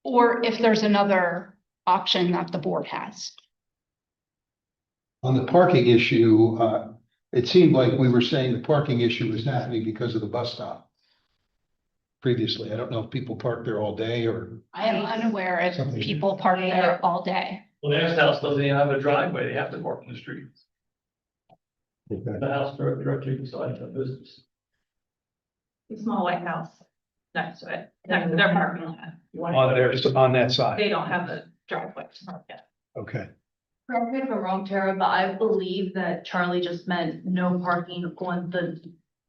or if there's another option that the board has. On the parking issue, it seemed like we were saying the parking issue was happening because of the bus stop. Previously, I don't know if people park there all day or. I am unaware if Something. people park there all day. Well, the next house doesn't even have a driveway. They have to park in the street. The house directly beside the business. The small white house next to it, next to their parking lot. On that side, They don't have the driveway to park yet. okay. Correct me if I'm wrong, Tara, but I believe that Charlie just meant no parking on the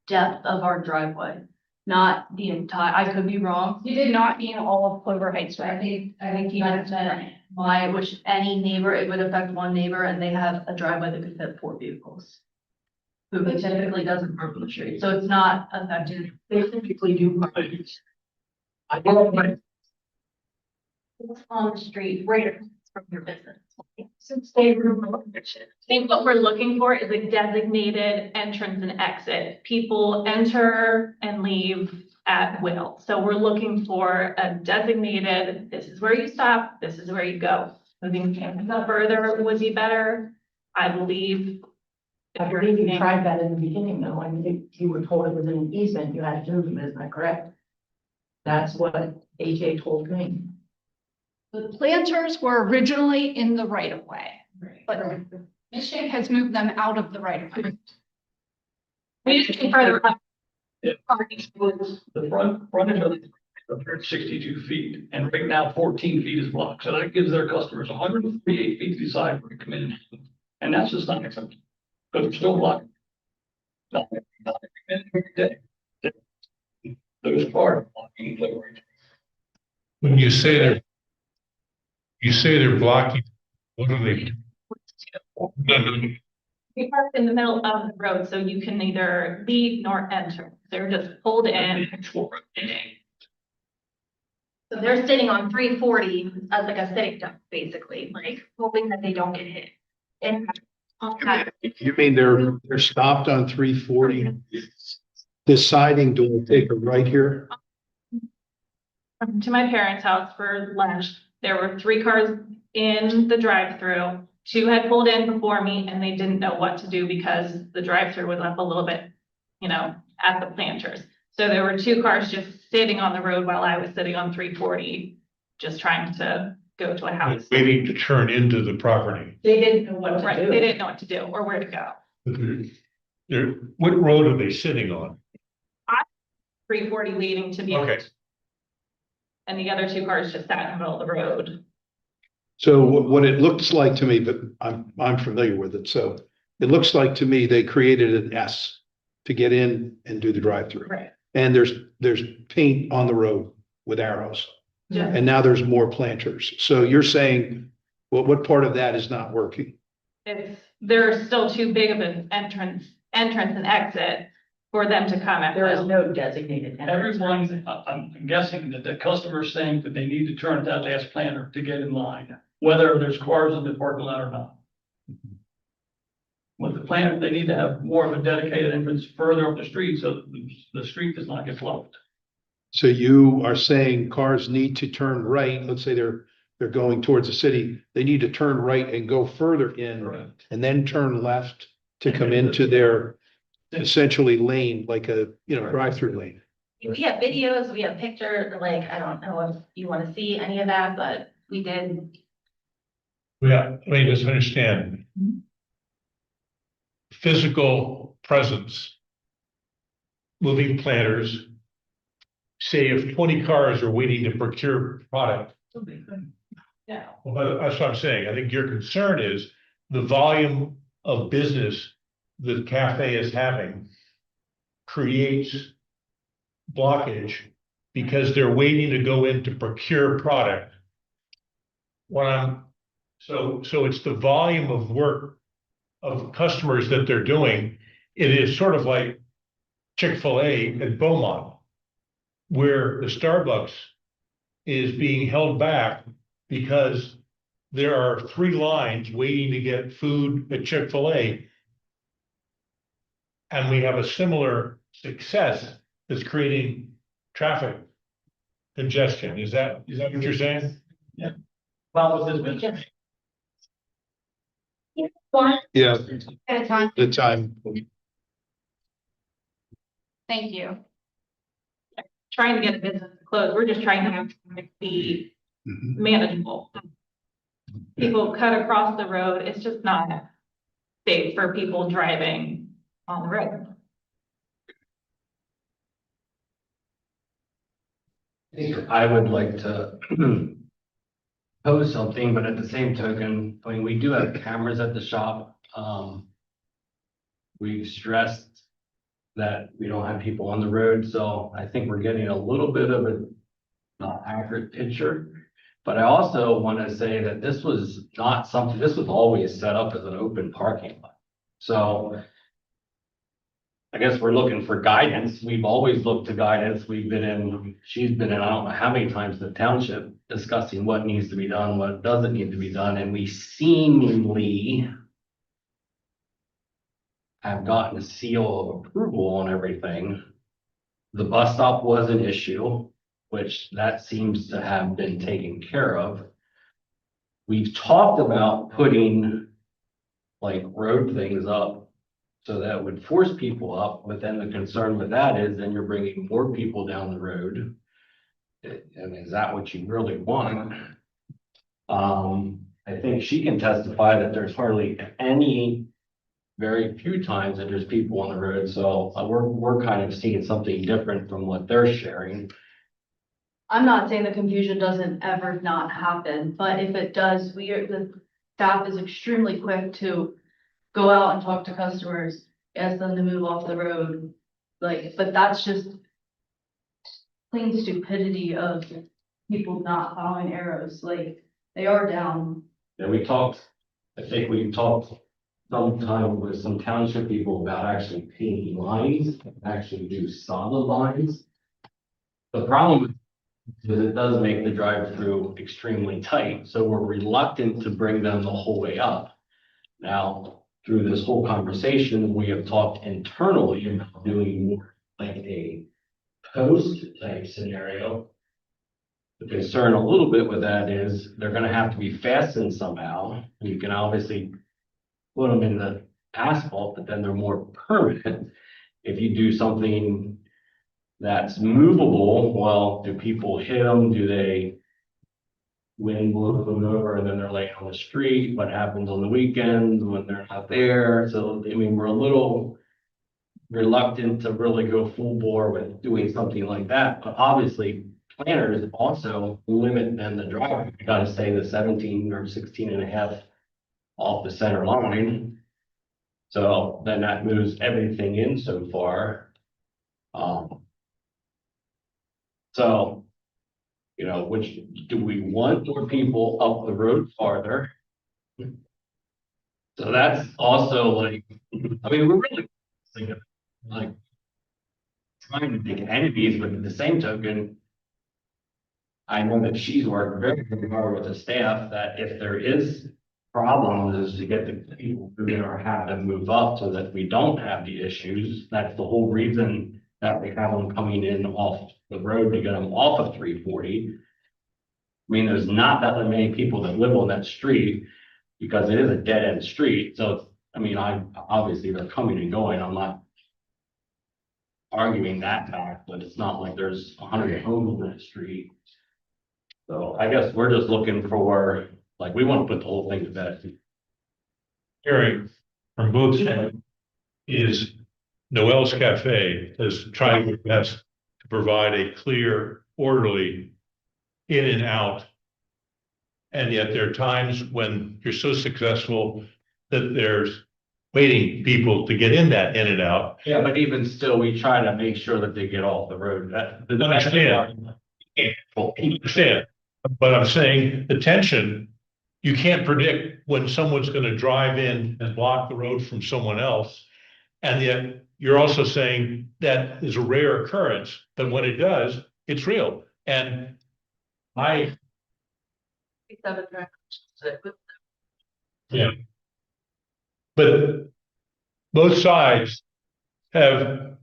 depth of our driveway, not the entire, I could be wrong. You did not mean all of Clover Heights, right? I think he meant why, which any neighbor, it would affect one neighbor and they have a driveway that could fit 4 vehicles. Who typically doesn't park on the street, so it's not affected, they typically do park. I don't know. It's on the street, right across from your business. Since they remove it. I think what we're looking for is a designated entrance and exit. People enter and leave at will. So we're looking for a designated, this is where you stop, this is where you go. Moving further would be better, I believe. I believe you tried that in the beginning, though, when you were told it was an easement, you had to move it, isn't that correct? That's what AJ told me. The planters were originally in the right of way, but Ms. Shank has moved them out of the right of way. We just keep further up. Yeah. The frontage of the 62 feet, and right now 14 feet is blocked, so that gives their customers 138 feet to decide where to come in. And that's just not acceptable, because they're still blocked. Not every day. Those cars blocking Clover Heights. When you say they're blocking, what are they? We park in the middle of the road, so you can neither leave nor enter. They're just pulled in. So they're sitting on 340 as like a sitting duck, basically, like hoping that they don't get hit. And You mean they're stopped on 340? Deciding to take a right here? to my parents' house for lunch, there were 3 cars in the drive-through. 2 had pulled in before me and they didn't know what to do because the drive-through was up a little bit, at the planters. So there were 2 cars just sitting on the road while I was sitting on 340, just trying to go to a house. Waiting to turn into the property. They didn't know what to do. They didn't know what to do or where to go. What road are they sitting on? 340 leading to the. Okay. And the other 2 cars just sat in the middle of the road. So what it looks like to me, but I'm familiar with it, so it looks like to me they created an S to get in and do the drive-through. Right. And there's paint on the road with arrows. Yeah. And now there's more planters. So you're saying, well, what part of that is not working? There's still too big of an entrance entrance and exit for them to come at. There is will. no designated. entrance. Everyone, I'm guessing that the customer's saying that they need to turn at that last planter to get in line, whether there's cars in the parking lot or not. With the planter, they need to have more of a dedicated entrance further up the street so that the street does not get blocked. So you are saying cars need to turn right, let's say they're going towards the city, they need to turn right and go further in Correct. and then turn left to come into their essentially lane, like a, drive-through lane. We have videos, we have pictures, like, I don't know if you want to see any of that, but we did. Yeah, let me just understand. Physical presence. Moving planters. Say if 20 cars are waiting to procure product. Yeah. Well, but that's what I'm saying. I think your concern is the volume of business the cafe is having creates blockage because they're waiting to go in to procure product. So it's the volume of work of customers that they're doing. It is sort of like Chick-fil-A at Beaumont, where the Starbucks is being held back because there are 3 lines waiting to get food at Chick-fil-A. And we have a similar success that's creating traffic congestion. Is that what you're saying? Well, with this business. Yeah, At a time. the time. Thank you. Trying to get a business to close, we're just trying to have it be Mhm. manageable. People cut across the road, it's just not safe for people driving on the road. I think I would like to pose something, but at the same token, I mean, we do have cameras at the shop. We've stressed that we don't have people on the road, so I think we're getting a little bit of a not accurate picture. But I also want to say that this was not something, this was always set up as an open parking lot. So I guess we're looking for guidance. We've always looked to guidance. She's been in, I don't know how many times, the township discussing what needs to be done, what doesn't need to be done, and we seemingly have gotten a seal of approval on everything. The bus stop was an issue, which that seems to have been taken care of. We've talked about putting like road things up so that would force people up, but then the concern with that is then you're bringing more people down the road. And is that what you really want? I think she can testify that there's hardly very few times that there's people on the road, so we're kind of seeing something different from what they're sharing. I'm not saying the confusion doesn't ever not happen, but if it does, the staff is extremely quick to go out and talk to customers, ask them to move off the road. But that's just plain stupidity of people not following arrows, they are down. Yeah, I think we talked sometime with some township people about actually painting lines, actually do solid lines. The problem is it does make the drive-through extremely tight, so we're reluctant to bring them the whole way up. Now, through this whole conversation, we have talked internally about doing more like a post type scenario. The concern a little bit with that is they're gonna have to be fastened somehow. You can obviously put them in the asphalt, but then they're more permanent. If you do something that's movable, well, do people hit them? Do they wind blow them over and then they're laying on the street? What happens on the weekends when they're not there? So, I mean, we're a little reluctant to really go full bore with doing something like that, but obviously planners also limit then the drive. You gotta stay the 17 or 16 and a half off the center line. So then that moves everything in so far. So, which do we want more people up the road farther? So that's also like, I mean, we're really like trying to dig enemies, but at the same token, I know that she's worked very, very hard with the staff, that if there is problems, is to get the people who are have to move up so that we don't have the issues. That's the whole reason that we have them coming in off the road to get them off of 340. I mean, there's not that many people that live on that street because it is a dead end street. So, I mean, obviously they're coming and going. I'm not arguing that fact, but it's not like there's 100 homes on that street. So I guess we're just looking for, like, we want to put the whole thing to bed. Hearing from both sides is Noel's Cafe is trying their best to provide a clear, orderly in and out. And yet there are times when you're so successful that there's waiting people to get in that in and out. Yeah, but even still, we try to make sure that they get off the road. Understand, but I'm saying the tension, you can't predict when someone's gonna drive in and block the road from someone else. And yet you're also saying that is a rare occurrence, but when it does, it's real. And yeah. But both sides have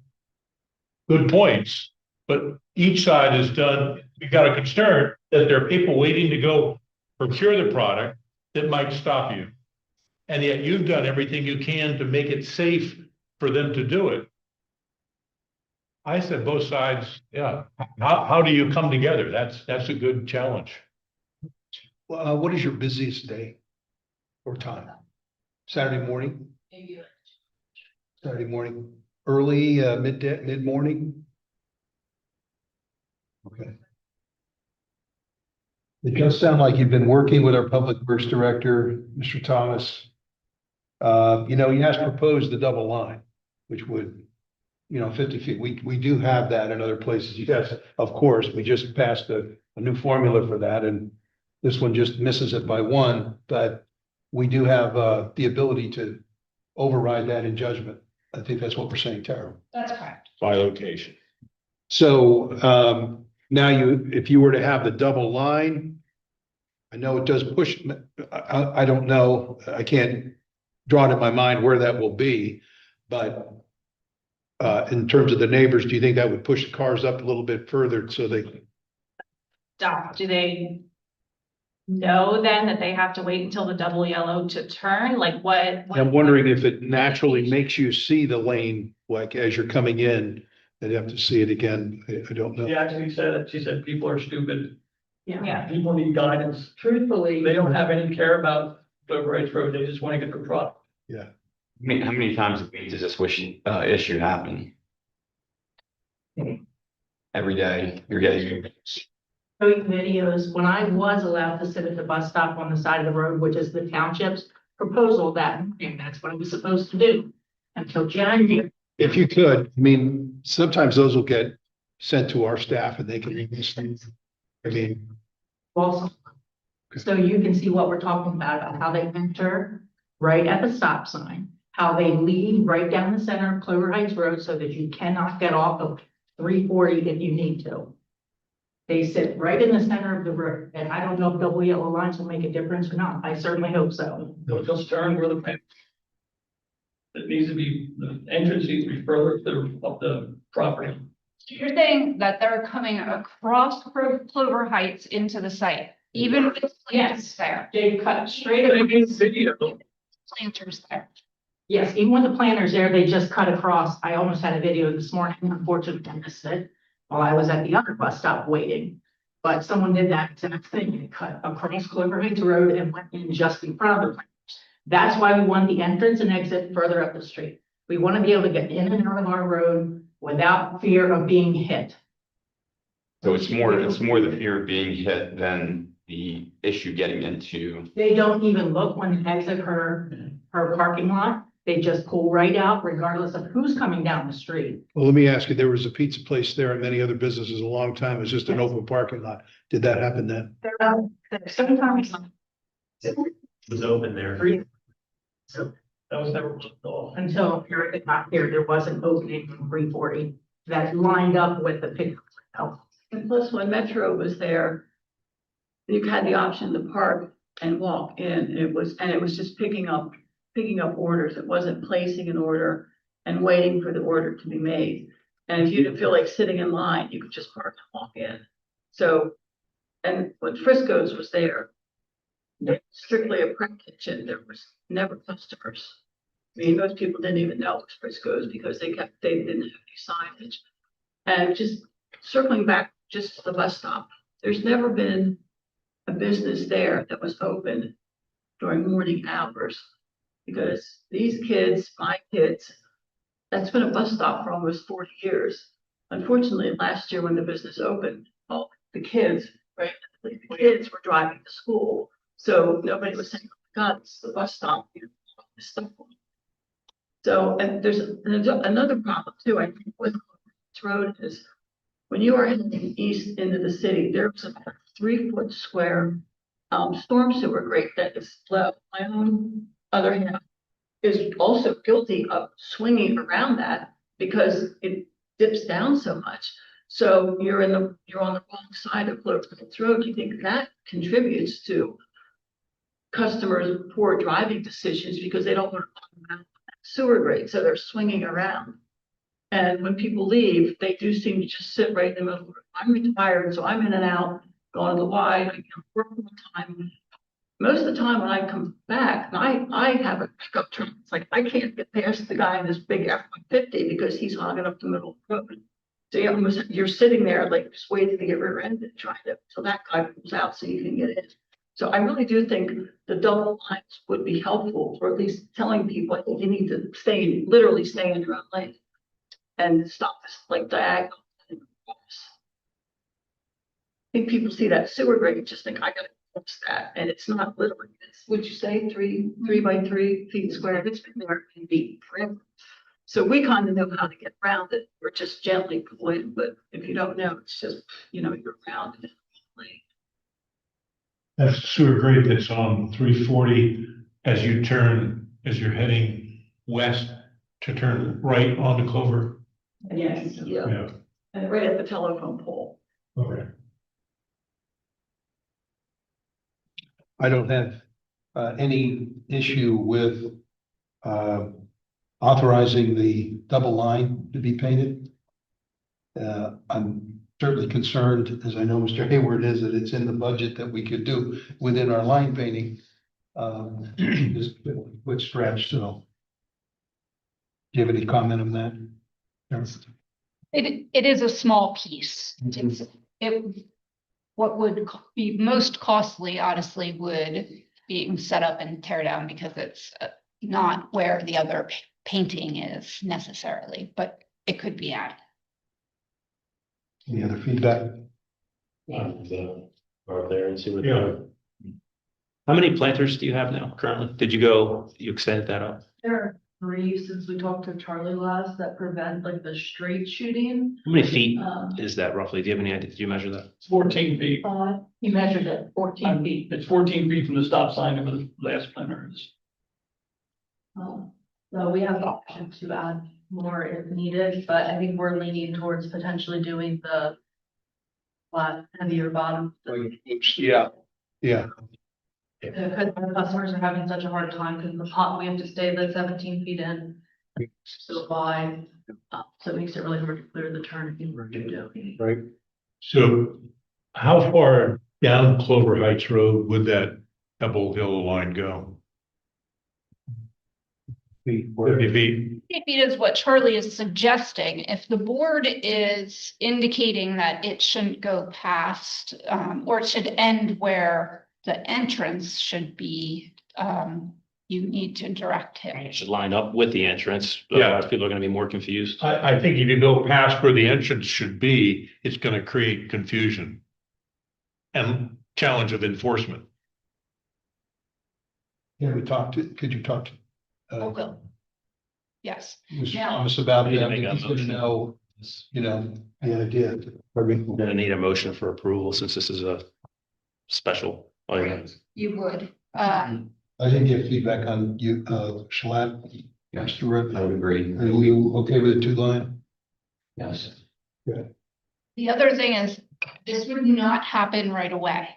good points, but each side has done, we've got a concern that there are people waiting to go procure the product that might stop you. And yet you've done everything you can to make it safe for them to do it. I said both sides, yeah. How do you come together? That's a good challenge. What is your busiest day or time? Saturday morning? Saturday morning, early, midday, mid-morning? Okay. It does sound like you've been working with our Public Works Director, Mr. Thomas. He has proposed the double line, which would, 50 feet. We do have that in other places. Yes, of course, we just passed a new formula for that, and this one just misses it by one, but we do have the ability to override that in judgment. I think that's what we're saying, Tara. That's correct. By location. So now if you were to have the double line, I know it does push, I don't know, I can't draw it in my mind where that will be, but in terms of the neighbors, do you think that would push the cars up a little bit further so they? Do they know then that they have to wait until the double yellow to turn? Like what? I'm wondering if it naturally makes you see the lane, like as you're coming in, and you have to see it again. I don't know. She actually said it. She said people are stupid. Yeah. People need guidance. Truthfully. They don't have any care about Clover Heights Road. They just want to get their product. Yeah. How many times a week does this issue happen? Every day you're getting. Showing videos, when I was allowed to sit at the bus stop on the side of the road, which is the township's proposal that, and that's what I was supposed to do until January. If you could, I mean, sometimes those will get sent to our staff and they can read these things. I mean. Also, so you can see what we're talking about how they enter right at the stop sign, how they lead right down the center of Clover Heights Road so that you cannot get off of 340 if you need to. They sit right in the center of the road, and I don't know if double yellow lines will make a difference or not. I certainly hope so. They'll just turn where the. It needs to be, the entrance needs to be further up the property. So you're saying that they're coming across Clover Heights into the site, even with planters there? They cut straight. Planters there. Yes, even with the planters there, they just cut across. I almost had a video this morning, unfortunately, I missed it while I was at the other bus stop waiting. But someone did that exact thing. They cut across Clover Heights Road and went in just in front of the planters. That's why we want the entrance and exit further up the street. We want to be able to get in and out of our road without fear of being hit. So it's more the fear of being hit than the issue getting into. They don't even look when they exit her parking lot. They just pull right out regardless of who's coming down the street. Well, let me ask you, there was a pizza place there and many other businesses a long time. It was just an open parking lot. Did that happen then? Sometimes. Was open there. So That was never looked at. Until here at the top here, there was an opening from 340 that lined up with the pickup. window. And plus, when Metro was there, you had the option to park and walk in. It was just picking up orders. It wasn't placing an order and waiting for the order to be made. And if you didn't feel like sitting in line, you could just park and walk in. So, and when Frisco's was there, it's strictly a prep kitchen. There was never customers. I mean, most people didn't even know it was Frisco's because they didn't have any signage. And just circling back just to the bus stop, there's never been a business there that was open during morning hours. Because these kids, my kids, that's been a bus stop for almost 40 years. Unfortunately, last year when the business opened, all the kids, right, the kids were driving to school. So nobody was saying, oh my God, it's the bus stop. This stuff. So, and there's another problem too, I think, with this road is when you are heading east into the city, there's a 3-foot square storm sewer grate that is low. My own other half is also guilty of swinging around that because it dips down so much. So you're on the wrong side of Cloverfield Road. You think that contributes to customers' poor driving decisions because they don't want to come out sewer grate, so they're swinging around. And when people leave, they do seem to just sit right in the middle. I'm retired, so I'm in and out, going to the Y, I can work all the time. Most of the time when I come back, I have a pickup truck. It's like I can't get past the guy in this big F-150 because he's hogging up the middle of the road. So you're sitting there like just waiting to get rear-ended, trying to till that guy pulls out so you can get in. So I really do think the double lines would be helpful, or at least telling people you need to literally stay in your own lane and stop this like diagonal. I think people see that sewer grate and just think I gotta fix that, and it's not literally. It's, would you say 3 by 3 feet squared? It's been there in deep forever. So we kind of know how to get around it. We're just gently pulling, but if you don't know, it's just you're around it. That's the sewer grate that's on 340 as you're heading west to turn right onto Clover. Yes, yeah. And right at the telephone pole. Okay. I don't have any issue with authorizing the double line to be painted. I'm certainly concerned, as I know Mr. Hayward is, that it's in the budget that we could do within our line painting. This would stretch, so. Do you have any comment on that? It is a small piece. What would be most costly, honestly, would be set up and tear down because it's not where the other painting is necessarily, but it could be added. Any other feedback? Over there and see what. How many planters do you have now currently? You extended that up? There are 3 since we talked to Charlie last that prevent like the straight shooting. How many feet is that roughly? Do you have any idea? Did you measure that? It's 14 feet. He measured it 14 feet. It's 14 feet from the stop sign to the last planter. So we have the option to add more if needed, but I think we're leaning towards potentially doing the flat heavier bottom. Yeah. Because our customers are having such a hard time because the pot, we have to stay the 17 feet in. So wide, so it makes it really hard to clear the turn if you were to do. Right. So how far down Clover Heights Road would that Pebble Hill line go? 50 feet. 50 feet is what Charlie is suggesting. If the board is indicating that it shouldn't go past, or it should end where the entrance should be, you need to direct him. It should line up with the entrance. Yeah. Otherwise people are gonna be more confused. I think if you go past where the entrance should be, it's gonna create confusion and challenge of enforcement. Yeah, could you talk to? I will. Yes. Mr. Now- Thomas about Need to that, make a he's gonna motion. know, the idea. We're gonna need a motion for approval since this is a special item. You would. I didn't get feedback on you, Shalat. Yes, Mr. Red, I would agree. are you okay with the 2-line? Yes. The other thing is, this would not happen right away.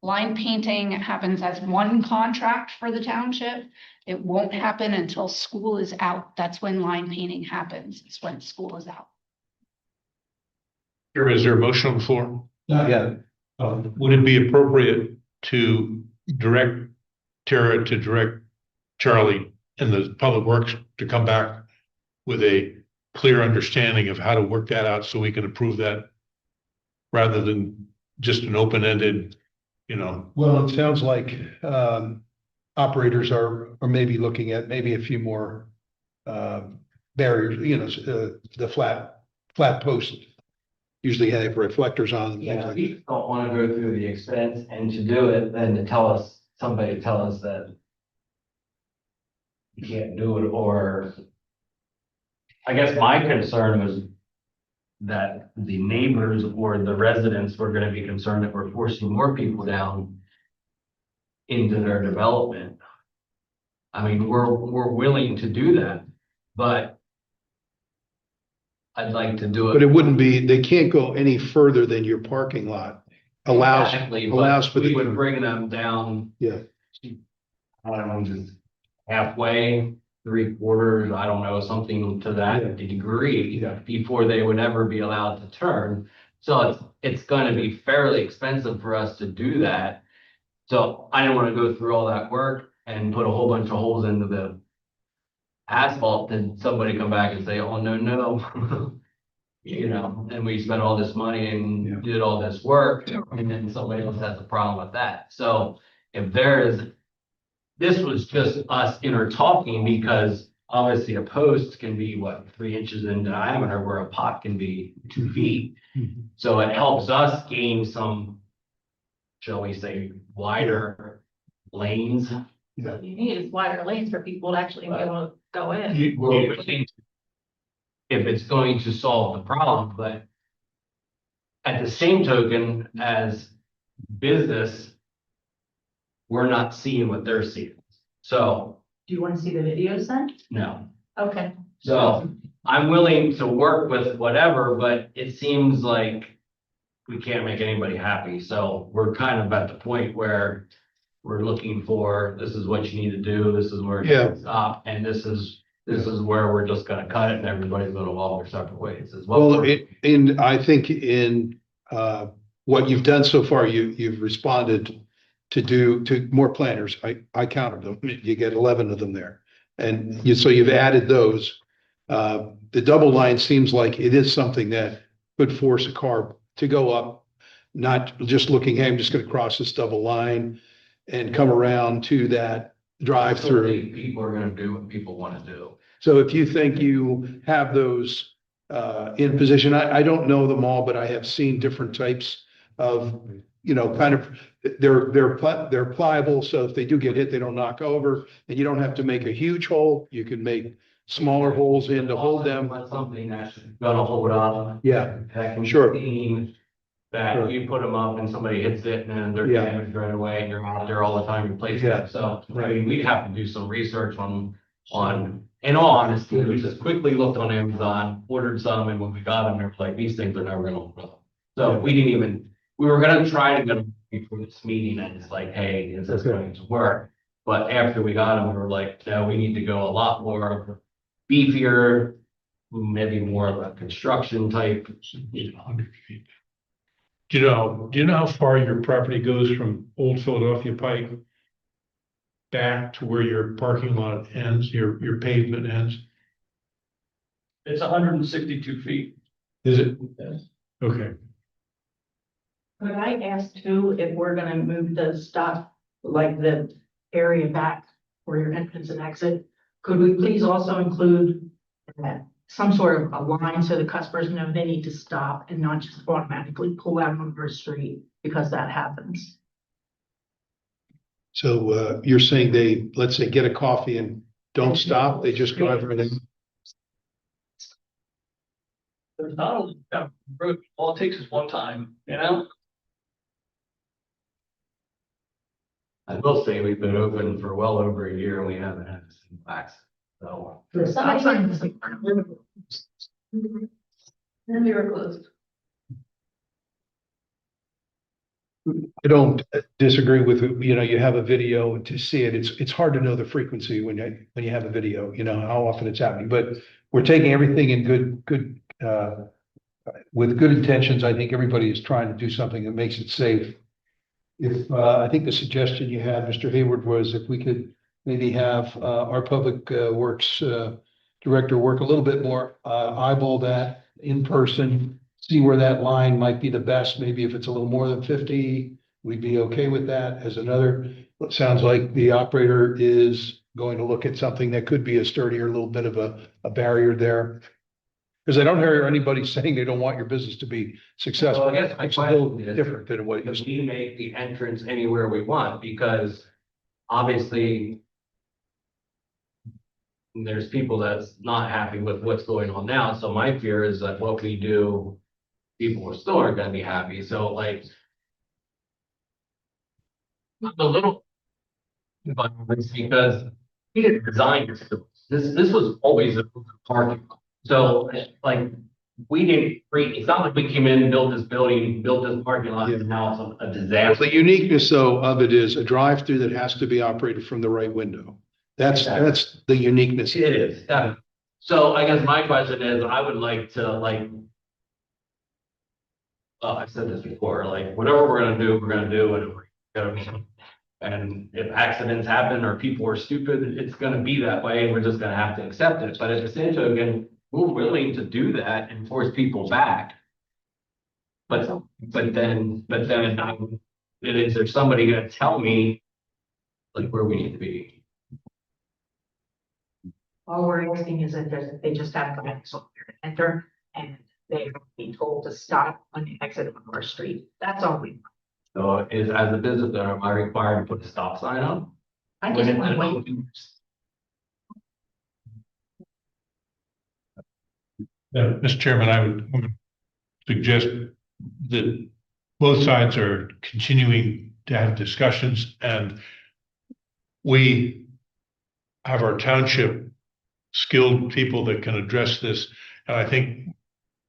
Line painting happens as one contract for the township. It won't happen until school is out. That's when line painting happens. It's when school is out. Here, is there a motion on the floor? Not yet. Would it be appropriate to direct Tara to direct Charlie and the Public Works to come back with a clear understanding of how to work that out so we can approve that rather than just an open-ended, you know? Well, it sounds like operators are maybe looking at maybe a few more barriers, the flat posts usually have reflectors on them. Yeah, we don't want to go through the expense and to do it, then to tell us, somebody to tell us that you can't do it, or I guess my concern was that the neighbors or the residents were gonna be concerned that we're forcing more people down into their development. I mean, we're willing to do that, but I'd like to do it. But it wouldn't be, they can't go any further than your parking lot allows Exactly, for but we would the, bring them down. Yeah. I don't know, just halfway, 3/4, I don't know, something to Yeah. that degree. Yeah. Before they would ever be allowed to turn. So it's gonna be fairly expensive for us to do that. So I didn't wanna go through all that work and put a whole bunch of holes into the asphalt, then somebody come back and say, oh, no. You know, and we spent all this money Yeah. and did all this work, and then somebody else has a problem with that. So if this was just us inner talking, because obviously a post can be 3 inches in diameter, where a pot can be 2 feet. Mhm. So it helps us gain some, shall we say, wider lanes. What you need is wider lanes for people to actually be able to go in. If it's going to solve the problem, but at the same token, as business, we're not seeing what they're seeing. So, Do you want to see the videos then? no. Okay. So I'm willing to work with whatever, but it seems like we can't make anybody happy. So we're kind of at the point where we're looking for, this is what you need to do, this is where Yeah. you stop, and this is where we're just gonna cut it and everybody's gonna walk their separate ways. Is what Well, we're- I think in what you've done so far, you've responded to more planners. I counted them. You get 11 of them there. And so you've added those. The double line seems like it is something that could force a car to go up, not just looking, hey, I'm just gonna cross this double line and come around to that drive-through. People are gonna do what people wanna do. So if you think you have those in position, I don't know them all, but I have seen different types of, kind of, they're pliable. So if they do get hit, they don't knock over, and you don't have to make a huge hole. You can make smaller holes in to hold them. Want something that's gonna hold up. Yeah, That can be Sure. seen, that Sure. you put them up and somebody hits it and they're Yeah. damaged right away and you're out there all the time replacing Yeah. it. So, I Right. mean, we'd have to do some research on, in all honesty, we just quickly looked on Amazon, ordered some, and when we got them, they're like, these things are never gonna hold up. So we didn't even, we were gonna try to get them before this meeting and it's like, hey, is this Okay. going to work? But after we got them, we were like, no, we need to go a lot more beefier, maybe more of a construction type. 100 feet. Do you know how far your property goes from Old Philadelphia Pike back to where your parking lot ends, your pavement ends? It's 162 feet. Is it? Okay. Could I ask too, if we're gonna move the stop, like the area back for your entrance and exit, could we please also include some sort of a line so the customers know they need to stop and not just automatically pull out on our street, because that happens. So you're saying they, let's say, get a coffee and don't stop, they just drive right in? There's not only, road, all it takes is one time, you know? I will say we've been open for well over a year and we haven't had a single accident, so. Then we were closed. I don't disagree with, you have a video and to see it, it's hard to know the frequency when you have a video, how often it's happening, but we're taking everything in good, with good intentions. I think everybody is trying to do something that makes it safe. If, I think the suggestion you had, Mr. Hayward, was if we could maybe have, our public, works, director work a little bit more, eyeball that in person, see where that line might be the best. Maybe if it's a little more than 50, we'd be okay with that as another. It sounds like the operator is going to look at something that could be a sturdier, little bit of a barrier there. Because I don't hear anybody saying they don't want your business to be successful. Well, I guess my It's a little question is, different than what it can used to we be. make the entrance anywhere we want? Because obviously there's people that's not happy with what's going on now. So my fear is that what we do, people are still aren't gonna be happy. So like I'm a little because we didn't design this was always a parking lot. So like we didn't create, it's not like we came in, built this building, built this parking lot, and now it's a disaster. The uniqueness though of it is a drive-through that has to be operated from the right window. That's the uniqueness. It is, yeah. So I guess my question is, I would like to like. I've said this before, like whatever we're gonna do, we're gonna do it. And if accidents happen or people are stupid, it's gonna be that way, and we're just gonna have to accept it. But at the same token, we're willing to do that and force people back. But then, is there somebody gonna tell me like where we need to be? All we're asking is that they just have to have somewhere to enter and they be told to stop on the exit on our street. That's all we want. So as a business owner, am I required to put a stop sign up? I just want to wait. Mr. Chairman, I would suggest that both sides are continuing to have discussions, and we have our township skilled people that can address this. And I think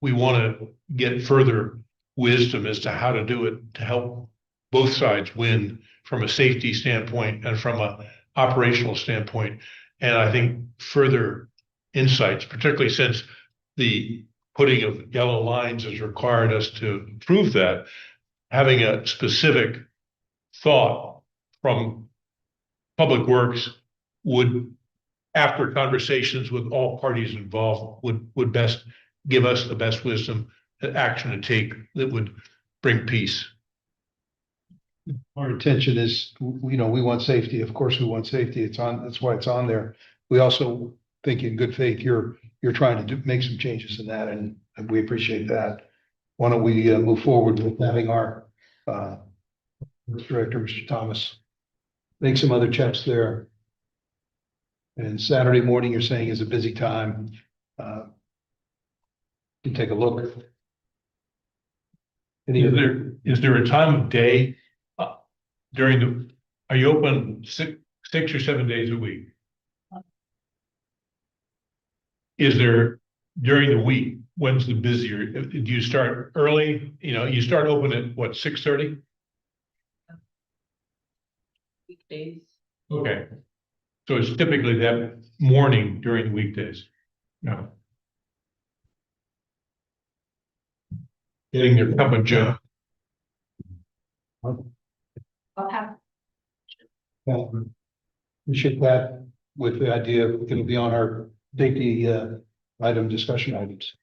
we want to get further wisdom as to how to do it to help both sides win from a safety standpoint and from a operational standpoint. And I think further insights, particularly since the putting of yellow lines has required us to prove that, having a specific thought from Public Works would, after conversations with all parties involved, would best give us the best wisdom, action to take that would bring peace. Our intention is, we want safety. Of course, we want safety. That's why it's on there. We also think in good faith, you're trying to make some changes in that, and we appreciate that. Why don't we move forward with having our director, Mr. Thomas, make some other checks there. And Saturday morning, you're saying is a busy time. You can take a look. Is there a time of day are you open six or 7 days a week? Is there during the week, when's the busier? Do you start early? You start open at what, 6:30? Weekdays. Okay. So it's typically that morning during the weekdays. No. Getting their cup of joe. I'll have, Appreciate that with the idea of it'll be on our safety discussion items.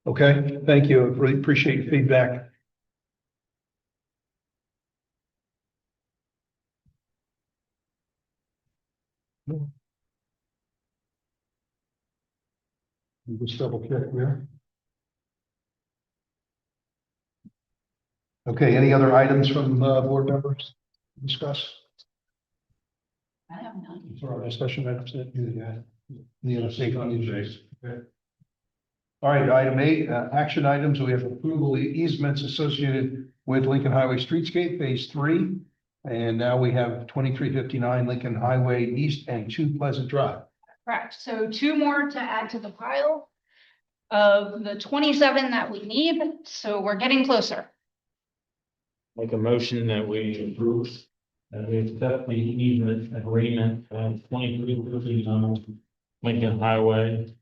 Okay, thank you. Really appreciate your feedback. Just double check there. Okay, any other items from board members to discuss? I have none. For our discussion items that the other safety issues. Okay. All right, item 8, action items. We have approval easements associated with Lincoln Highway Streetscape Phase 3. And now we have 2359 Lincoln Highway East and 2 Pleasant Drive. Correct. So 2 more to add to the pile of the 27 that we need. So we're getting closer. Make a motion that we approve, that we accept the easement agreement on 2359 Lincoln Highway.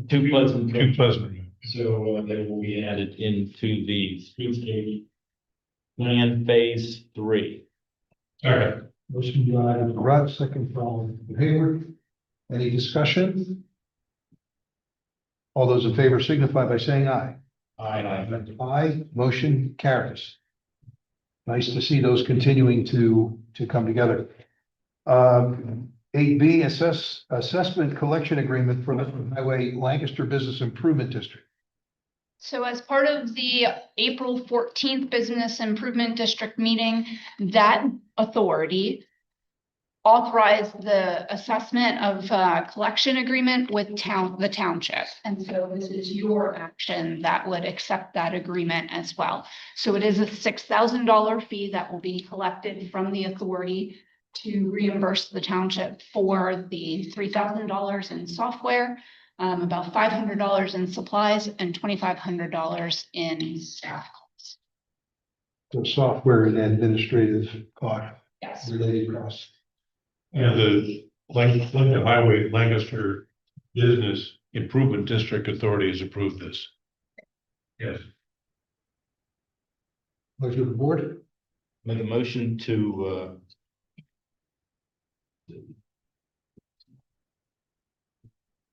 2 Pleasant. 2 Pleasant. So they will be added into the streetscape plan phase 3. All right. Motion by Mr. Rudd, second from Mr. Hayward. Any discussion? All those in favor signify by saying aye. Aye, motion carries. Nice to see those continuing to come together. 8B, assessment collection agreement for the Highway Lancaster Business Improvement District. So as part of the April 14th Business Improvement District meeting, that authority authorized the assessment of collection agreement with the township. And so this is your action that would accept that agreement as well. So it is a $6,000 fee that will be collected from the authority to reimburse the township for the $3,000 in software, about $500 in supplies, and $2,500 in staff costs. So software and administrative cost Yes. related costs. And the Lincoln Highway Lancaster Business Improvement District Authority has approved this. Yes. Pleasure of the board. Make a motion to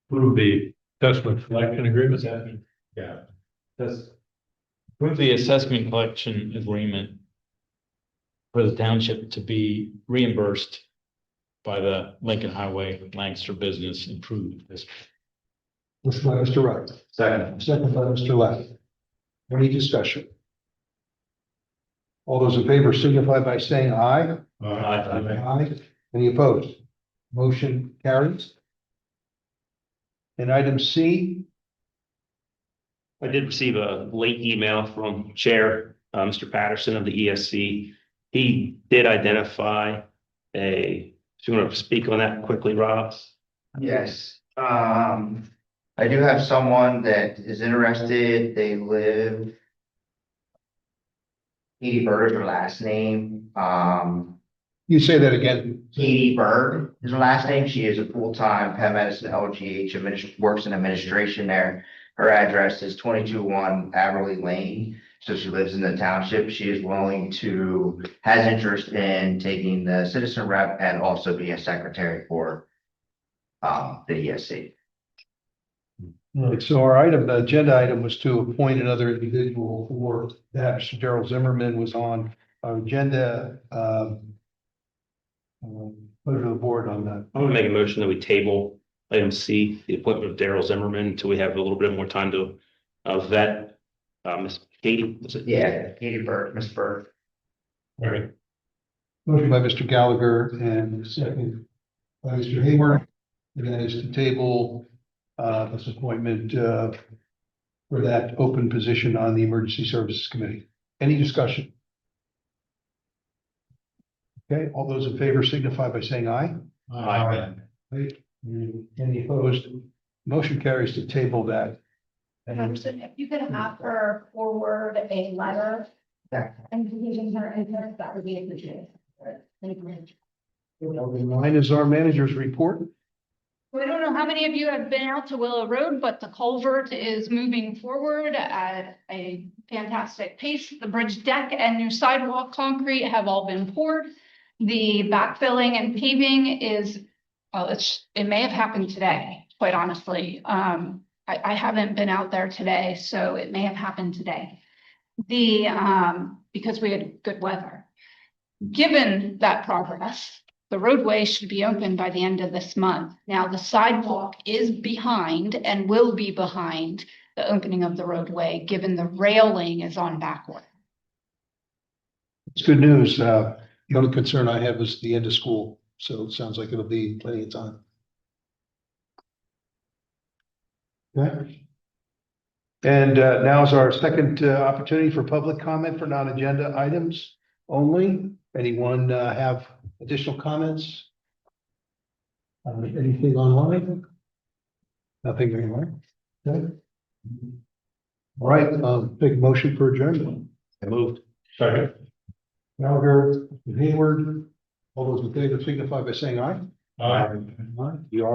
Approve the assessment collection agreement. yeah. Approve the assessment collection agreement for the township to be reimbursed by the Lincoln Highway Lancaster Business Improvement District. Motion by Mr. Rudd, second by Mr. Leff. Any discussion? All those in favor signify by saying aye. Aye. Any opposed? Motion carries. And item C, I did receive a late email from Chair, Mr. Patterson of the ESC. He did identify do you want to speak on that quickly, Rob? Yes, I do have someone that is interested. They live. Katie Bird is her last name. you say that again. Katie Bird is her last name. She is a full-time Penn Medicine LGH works in administration there. Her address is 221 Averly Lane. So she lives in the township. She is has interest in taking the citizen rep and also being a secretary for the ESC. All right, so our agenda item was to appoint another individual for that. Mr. Daryl Zimmerman was on our agenda. Pleasure of the board on that. I'm gonna make a motion that we table item C, the appointment of Daryl Zimmerman, until we have a little bit more time to vet Miss Katie. Was it? Yeah, Katie Bird, Miss Bird. All right. Motion by Mr. Gallagher and second by Mr. Hayward. And that is to table this appointment for that open position on the Emergency Services Committee. Any discussion? Okay, all those in favor signify by saying aye. Aye. Right. Any opposed? Motion carries to table that. And If you could have her forward a letter indicating her interest, that would be appreciated. mine is our manager's report. I don't know how many of you have been out to Willow Road, but the culvert is moving forward at a fantastic pace. The bridge deck and new sidewalk concrete have all been poured. The backfilling and paving is, it may have happened today, quite honestly. I haven't been out there today, so it may have happened today. Because we had good weather. Given that progress, the roadway should be open by the end of this month. Now, the sidewalk is behind and will be behind the opening of the roadway, given the railing is on backward. It's good news. The only concern I had was the end of school, so it sounds like it'll be plenty of time. Okay. And now is our second opportunity for public comment for non-agenda items only. Anyone have additional comments? Anything online? Nothing online? Okay. All right, big motion for adjournment. I moved. Second. Gallagher, Hayward, all those in favor signify by saying aye. Aye. Aye. You are.